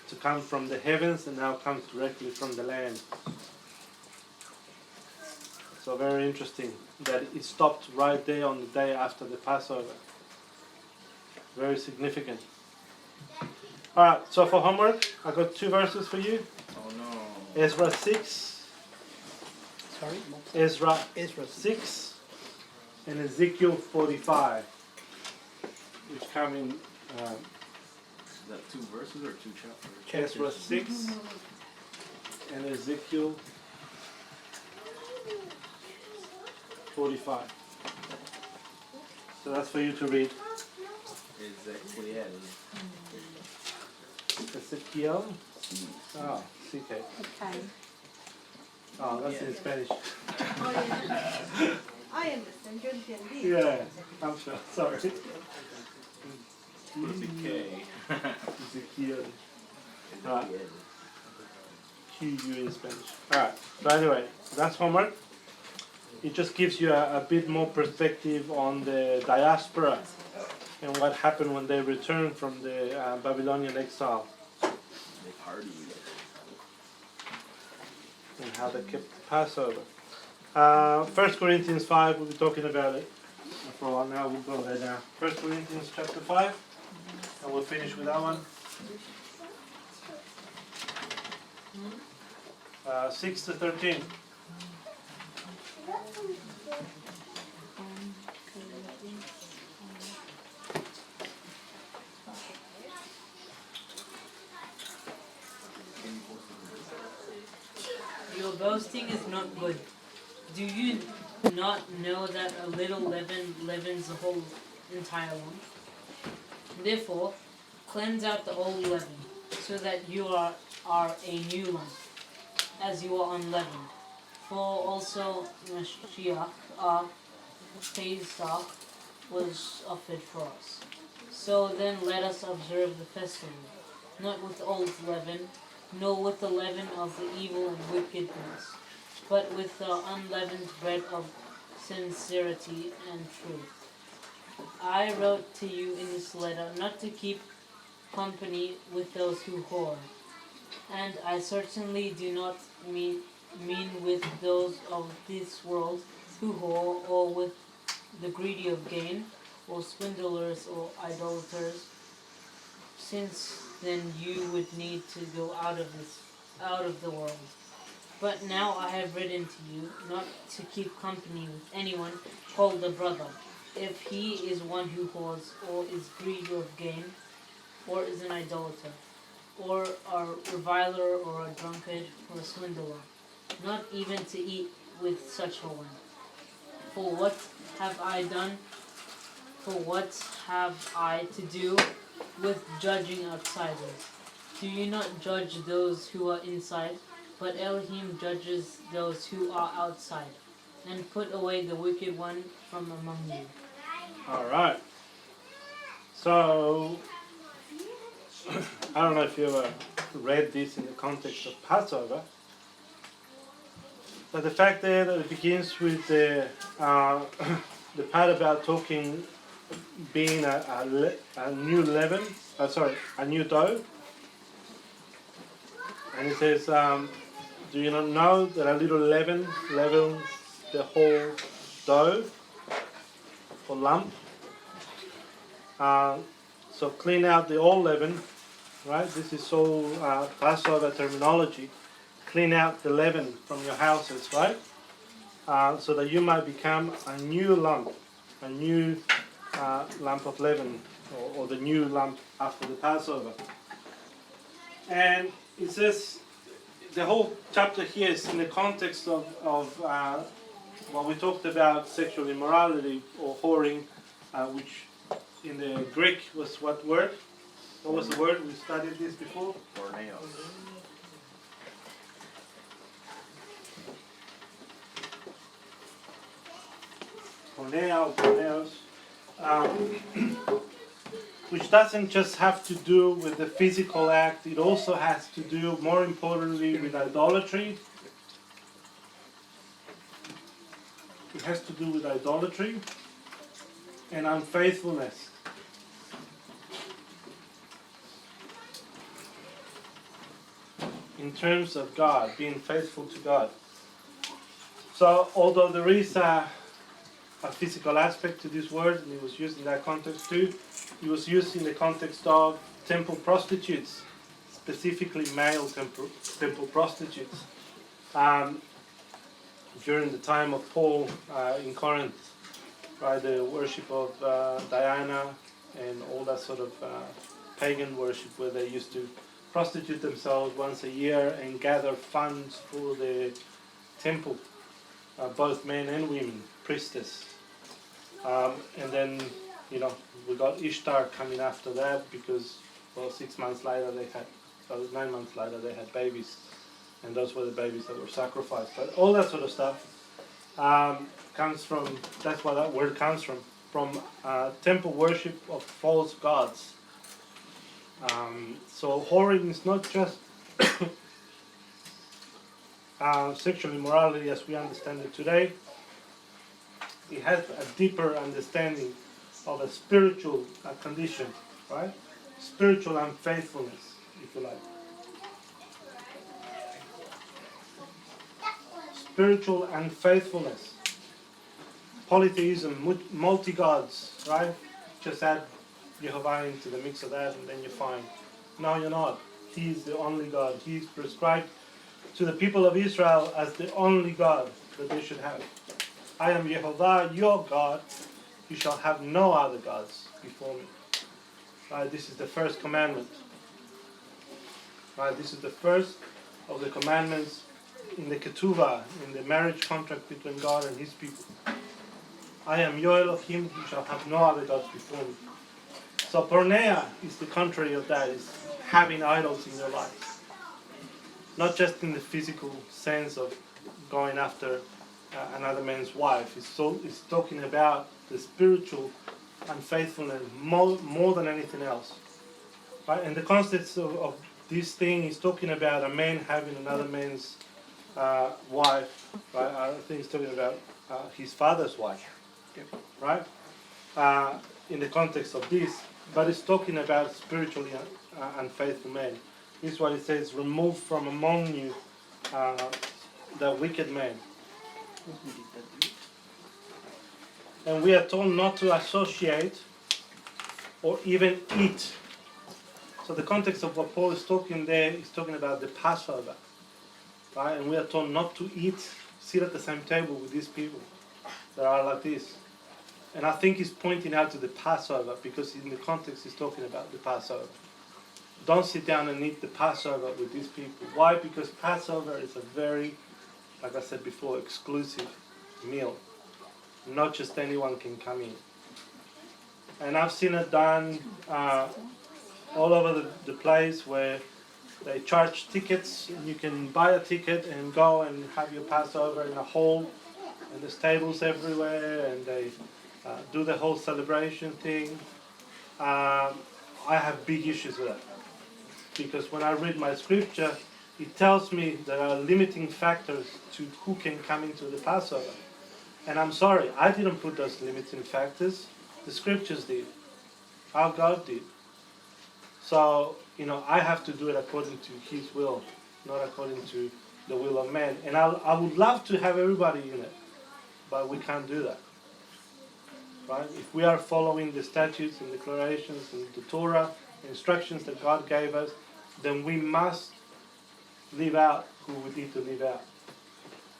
to come from the heavens and now comes directly from the land. So very interesting that it stopped right there on the day after the Passover. Very significant. Alright, so for homework, I got 2 verses for you. Oh no. Ezra 6. Sorry? Ezra Ezra 6 and Ezekiel 45. Which come in Is that 2 verses or 2 chapters? Ezra 6 and Ezekiel 45. So that's for you to read. Ezekiel. Oh, CK. Okay. Oh, that's in Spanish. I understand, yo entendí. Yeah, I'm sure. Sorry. What's a K? Ezekiel. Right. QU in Spanish. Alright, so anyway, that's homework. It just gives you a bit more perspective on the diaspora and what happened when they returned from the Babylonian exile. They partied. And how they kept Passover. 1 Corinthians 5, we'll be talking about it for a while now. We'll go there now. 1 Corinthians chapter 5, and we'll finish with that one. 6 to 13. Your boasting is not good. Do you not know that a little leaven leavens the whole entire lump? Therefore, cleanse out the old leaven, so that you are a new lump, as you are unleavened. For also Mashiach, our Pesach, was offered for us. So then let us observe the festival, not with old leaven, nor with the leaven of the evil and wickedness, but with the unleavened bread of sincerity and truth. I wrote to you in this letter not to keep company with those who whore, and I certainly do not mean with those of this world who whore, or with the greedy of gain, or swindlers or idolaters, since then you would need to go out of the world. But now I have written to you not to keep company with anyone called a brother, if he is one who hoards, or is greedy of gain, or is an idolater, or a reviler, or a drunkard, or a swindler, not even to eat with such a one. For what have I done? For what have I to do with judging outsiders? Do you not judge those who are inside? But Elohim judges those who are outside, and put away the wicked one from among you. Alright. So, I don't know if you ever read this in the context of Passover, but the fact there that it begins with the part about talking, being a new leaven, a new dough, and it says, do you not know that a little leaven leavens the whole dough or lump? So clean out the old leaven, right? This is all Passover terminology. Clean out the leaven from your houses, right? So that you might become a new lump of leaven, or the new lump after the Passover. And it says, the whole chapter here is in the context of what we talked about, sexual immorality or whoring, which in the Greek was what word? What was the word? We studied this before? Porneos. Porneos. Which doesn't just have to do with the physical act, it also has to do, more importantly, with idolatry. It has to do with idolatry and unfaithfulness. In terms of God, being faithful to God. So, although there is a physical aspect to this word, and it was used in that context too, it was used in the context of temple prostitutes, specifically male temple prostitutes, during the time of Paul in Corinth, right? The worship of Diana and all that sort of pagan worship, where they used to prostitute themselves once a year and gather funds for the temple, both men and women, priestess. And then, we got Ishtar coming after that, because, 6 months later they had, 9 months later they had babies, and those were the babies that were sacrificed. But all that sort of stuff comes from, that's where that word comes from temple worship of false gods. So whoring is not just sexual immorality as we understand it today. It has a deeper understanding of a spiritual condition, right? Spiritual unfaithfulness, if you like. Spiritual unfaithfulness. Polytheism, multi-gods, right? Just add Jehovah into the mix of that and then you're fine. No, you're not. He is the only God. He is prescribed to the people of Israel as the only God that they should have. I am Jehovah, your God. You shall have no other gods before me. Right, this is the first commandment. Right, this is the first of the commandments in the ketuvah, in the marriage contract between God and His people. I am your Elohim, you shall have no other gods before me. So porneia is the contrary of that, is having idols in your life. Not just in the physical sense of going after another man's wife. It's talking about the spiritual unfaithfulness more than anything else. Right? And the context of this thing is talking about a man having another man's wife. Right? I think it's talking about his father's wife. Right? In the context of this. But it's talking about spiritually unfaithful men. This is what it says, remove from among you the wicked man. And we are told not to associate or even eat. So the context of what Paul is talking there is talking about the Passover. Right? And we are told not to eat, sit at the same table with these people that are like this. And I think he's pointing out to the Passover because in the context he's talking about the Passover. Don't sit down and eat the Passover with these people. Why? Because Passover is a very, like I said before, exclusive meal. Not just anyone can come in. And I've seen it done all over the place where they charge tickets and you can buy a ticket and go and have your Passover in a hall, and there's tables everywhere and they do the whole celebration thing. I have big issues with that because when I read my scripture it tells me there are limiting factors to who can come into the Passover, and I'm sorry, I didn't put those limiting factors, the scriptures did, our God did. So, I have to do it according to His will, not according to the will of man. And I would love to have everybody in it, but we can't do that. Right? If we are following the statutes and declarations and the Torah, the instructions that God gave us, then we must live out who we need to live out.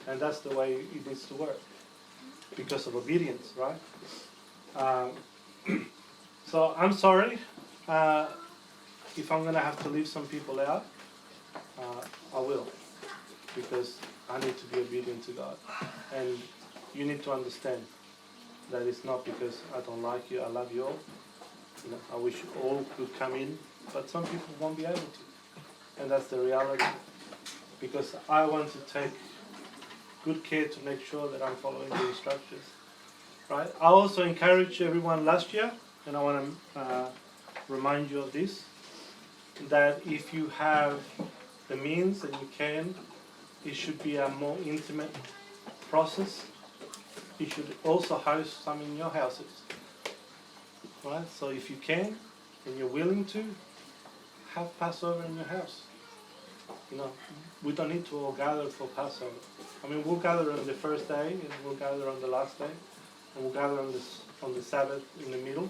And that's the way it needs to work, because of obedience, right? So I'm sorry. If I'm going to have to leave some people out, I will, because I need to be obedient to God. And you need to understand that it's not because I don't like you, I love you all. I wish all could come in, but some people won't be able to. And that's the reality. Because I want to take good care to make sure that I'm following the instructions. Right? I also encouraged everyone last year, and I want to remind you of this, that if you have the means and you can, it should be a more intimate process. You should also host some in your houses. Right? So if you can and you're willing to, have Passover in your house. We don't need to all gather for Passover. We'll gather on the first day and we'll gather on the last day and we'll gather on the Sabbath in the middle.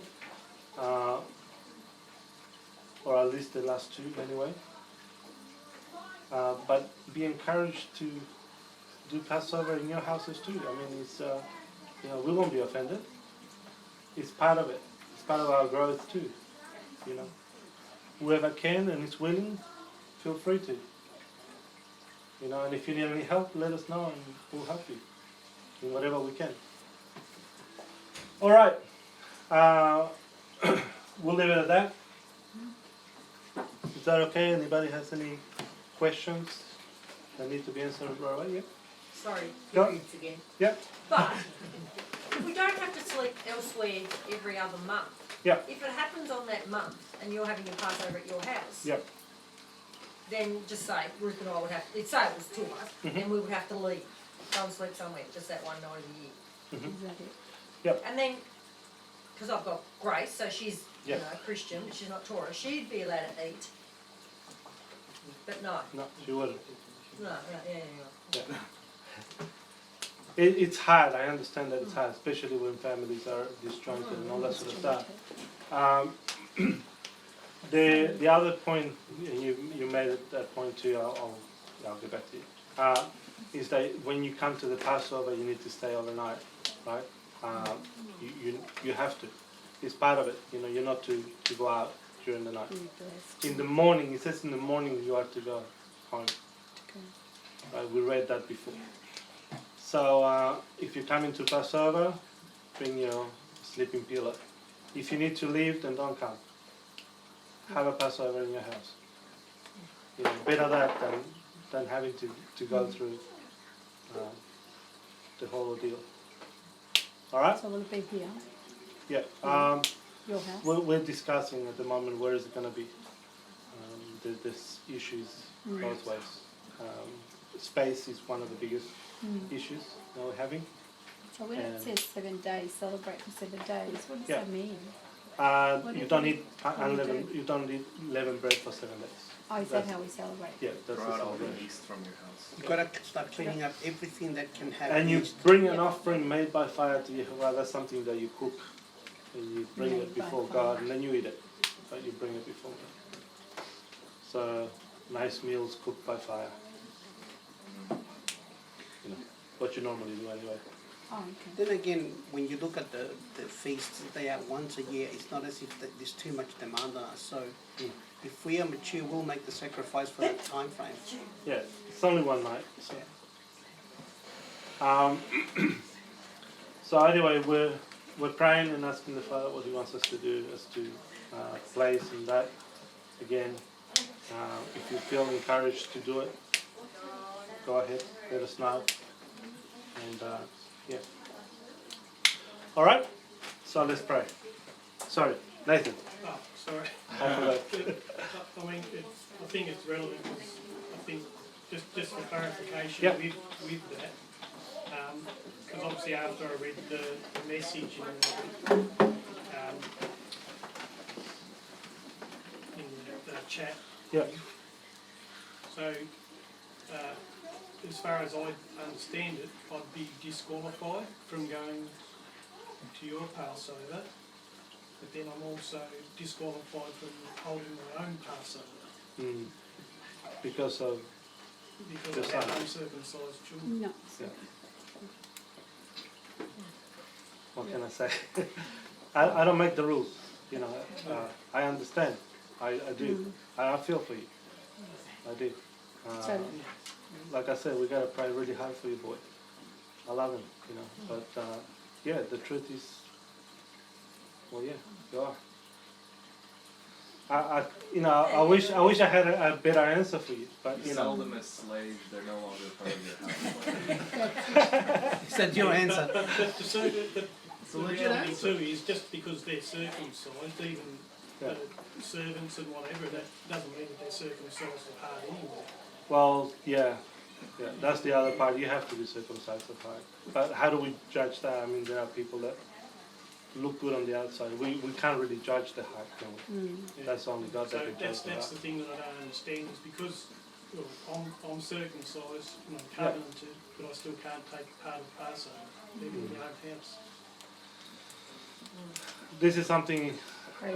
Or at least the last two anyway. But be encouraged to do Passover in your houses too. It's we won't be offended. It's part of it. It's part of our growth too. Whoever can and is willing, feel free to. And if you need any help, let us know and we'll help you in whatever we can. All right. We'll leave it at that. Is that okay? Anybody has any questions that need to be answered right away? Yeah? Sorry, Go. periods again. Yep. But we don't have to sleep elsewhere every other month. Yeah. If it happens on that month and you're having your Passover at your house, Yep. then just say, Ruth and I would have, say it was 2 of us, and we would have to leave, go and sleep somewhere, just that one night a year. Is that it? Yep. And then, because I've got Grace, so she's Yep. Christian, but she's not Torah, she'd be allowed to eat. But no. No, she wouldn't. No, yeah. It's hard. I understand that it's hard, especially when families are disjointed and all that sort of stuff. The other point, and you made that point too. I'll get back to you. Is that when you come to the Passover, you need to stay overnight, right? You have to. It's part of it. You're not to go out during the night. In the morning, it says in the morning you are to go home. Right? We read that before. So if you come into Passover, bring your sleeping pillow. If you need to leave, then don't come. Have a Passover in your house. Better that than having to go through the whole ordeal. All right? So will it be here? Yeah. Your house? We're discussing at the moment where is it going to be. There's issues both ways. Space is one of the biggest issues that we're having. So when it says 7 days, celebrate for 7 days, what does that mean? You don't need unleavened. You don't need leavened bread for 7 days. Oh, is that how we celebrate? Yeah, that's Throw the out all the celebration. waste from your house. You gotta start cleaning up everything that can have And you yeast. bring an offering made by fire to Jehovah. That's something that you cook, and you bring Made it by before fire. God, and then you eat it. But you bring it before God. So nice meals cooked by fire. You know what you normally do anyway. Oh, okay. Then again, when you look at the feasts, they are once a year. It's not as if that there's too much demand on us. So if we are mature, we'll make the sacrifice for that time frame. Yeah, it's only one night. So, so anyway, we're praying and asking the Father what He wants us to do, as to place in that. Again, if you feel encouraged to do it, go ahead, let us know. And yeah. All right. So let's pray. Sorry, Nathan. Oh, sorry. I forgot. I mean, I think it's relevant because I think just for clarification Yep. with that, because obviously after I read the message in the chat, Yeah. so as far as I understand it, I'd be disqualified from going to your Passover, but then I'm also disqualified from holding my own Passover Because of because Your I have son. uncircumcised children. No. what can I say? I don't make the rules. You know, I understand. I do. I feel for you. I do. So, Like I said, we gotta pray really hard for your boy. I love him, you know. But yeah, the truth is, well, yeah, you are. I wish I had a better answer for you, but You you sell know. them as slaves, they're no longer part of your house. Is that your answer? But the legit reality answer. too is just because they're circumcised, even servants and whatever, that doesn't mean that they're circumcised of heart anyway. Well, yeah, that's the other part. You have to be circumcised of heart. But how do we judge that? I mean, there are people that look good on the outside. We can't really judge the heart, can we? That's only God So that can judge the that's heart. the thing that I don't understand is because I'm circumcised, and I'm covenanted, but I still can't take part of Passover, even in my own house. This is something, I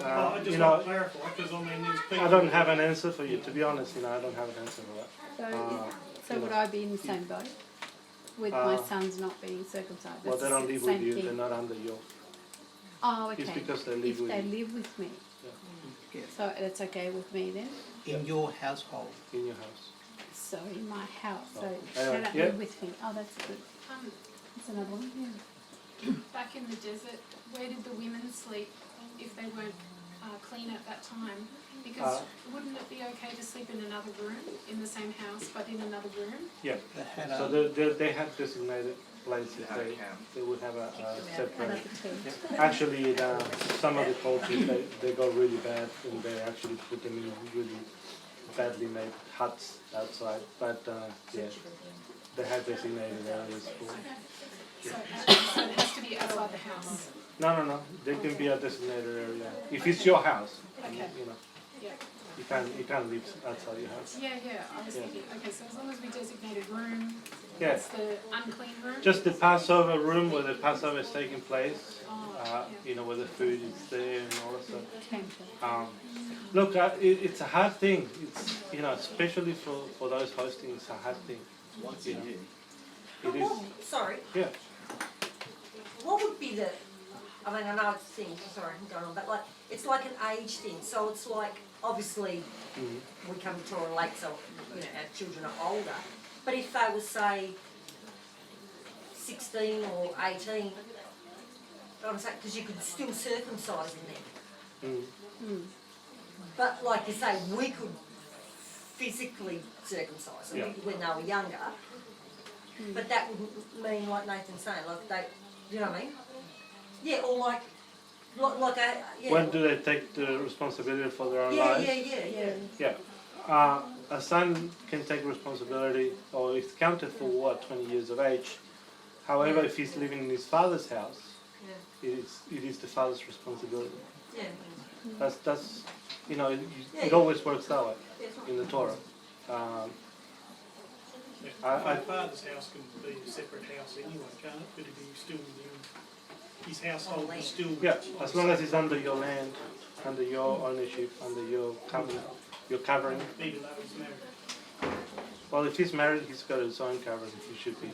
just you want know, to clarify because I mean there's people. I don't have an answer for you. To be honest, you know, I don't have an answer for that. so would I be in the same boat? With my sons not being circumcised? Well, That's they don't the live same with you. thing. They're not under yoke. Oh, okay. It's because they live If with they you. live with me. Yeah. So it's okay with me then? In your household. In your house. So in my house, so Anyway, they don't yeah. live with me. Oh, that's good. That's another one, yeah. Back in the desert, where did the women sleep if they weren't clean at that time? Because wouldn't it be okay to sleep in another room, in the same house, but in another room? Yeah. They had So they had designated places. They would have a separate. Another tent. Actually, some of the cultures they got really bad, and they actually put them in really badly made huts outside. But yeah, they had designated areas for. So it has to be outside the house. No. They can be a designated area if it's your house. Okay. You know, Yeah. you can't live outside your house. Yeah. I was thinking. Okay, so as long as we designated room, Yeah. that's the unclean room. Just the Passover room where the Passover is taking place. Yeah. You know, where the food is there and all that stuff. Temple. Look, it's a hard thing. It's, you know, especially for those hosting, it's a hard thing. Once a year. It is. Sorry, Yeah. what would be the, I mean, I know it's a thing, sorry, I'm going on, but like, it's like an age thing, so it's like, obviously, we come to Torah late, so, you know, our children are older, but if they were, say, 16 or 18, I'm saying, because you could still circumcise in them. But like you say, we could physically circumcise them when they were younger, but that wouldn't mean, like Nathan's saying, like they, you know what I mean? Yeah, or like a, yeah. When do they take the responsibility for their own lives? Yeah. A son can take responsibility, or is counted for 20 years of age. However, if he's living in his father's house, it is the father's responsibility. Yeah. That's you know, it always works that way in the Torah. My father's house can be a separate house anyway, can't it? But if he's still within his household, is still. Yeah, as long as it's under your land, under your ownership, under your covenant, your covering. Even though he's married. Well, if he's married, he's got his own covering. He should be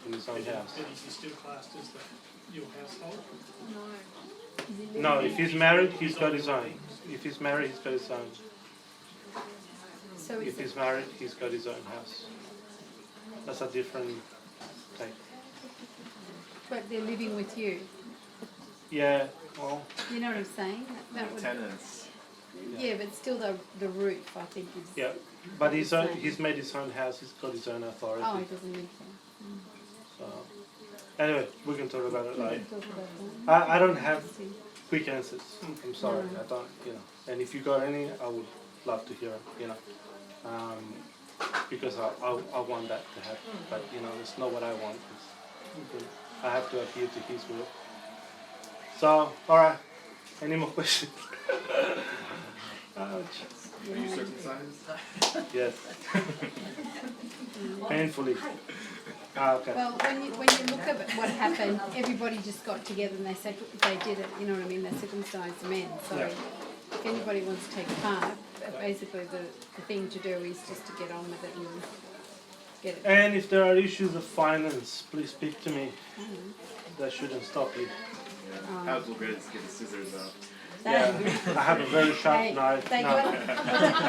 in his own house. But is he still classed as your household? No. No, if he's married, he's got his own. If he's married, he's got his own. So If he's married, he's got his own house. That's a different take. but they're living with you. Yeah, well, You know what I'm saying? That would, Tenants. yeah, but still the roof, I think, is. yeah. But he's made his own house. He's got his own authority. Oh, he doesn't live there. So, anyway, we can talk about it We later. can talk about that. I don't have quick answers. I'm sorry, I don't. You know, and if you got any, I would love to hear them. You know, because I want that to happen. But you know, it's not what I want. I have to adhere to His will. So, all right. Any more questions? Ouch. Are you circumcised? Yes. Painfully. Okay. Well, when you look at what happened, everybody just got together and they did it. You know what I mean? They circumcised the men. So Yeah. if anybody wants to take part, basically the thing to do is just to get on with it and get it. And if there are issues of finance, please speak to me. That shouldn't stop you. Yeah. How's it good to get the scissors out? Yeah, I have a very sharp knife. They No, got,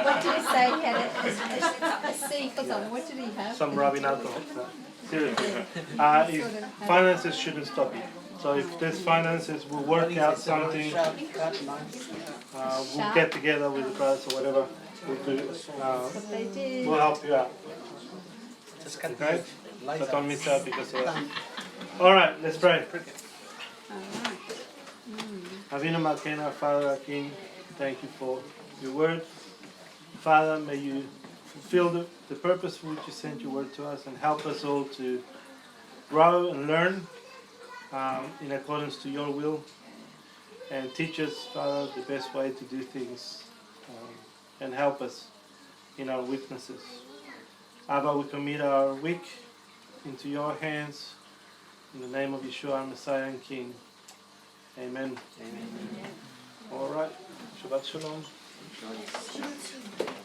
what did he say? He had a C for something. What did he have? some rubbing alcohol. No, seriously. If finances shouldn't stop you. So if there's finances, we'll work out something. We'll get together with the brothers or whatever. We'll do. What they did. We'll help you out. Okay? So don't miss out because of that. All right, let's pray. Alright. Avinu Malkeinu, our Father, our King, thank you for your word. Father, may you fulfill the purpose for which you sent your word to us and help us all to grow and learn in accordance to your will, and teach us, Father, the best way to do things, and help us in our weaknesses. Abba, we commit our week into your hands in the name of Yeshua, our Messiah and King. Amen. Amen. All right. Shabbat Shalom.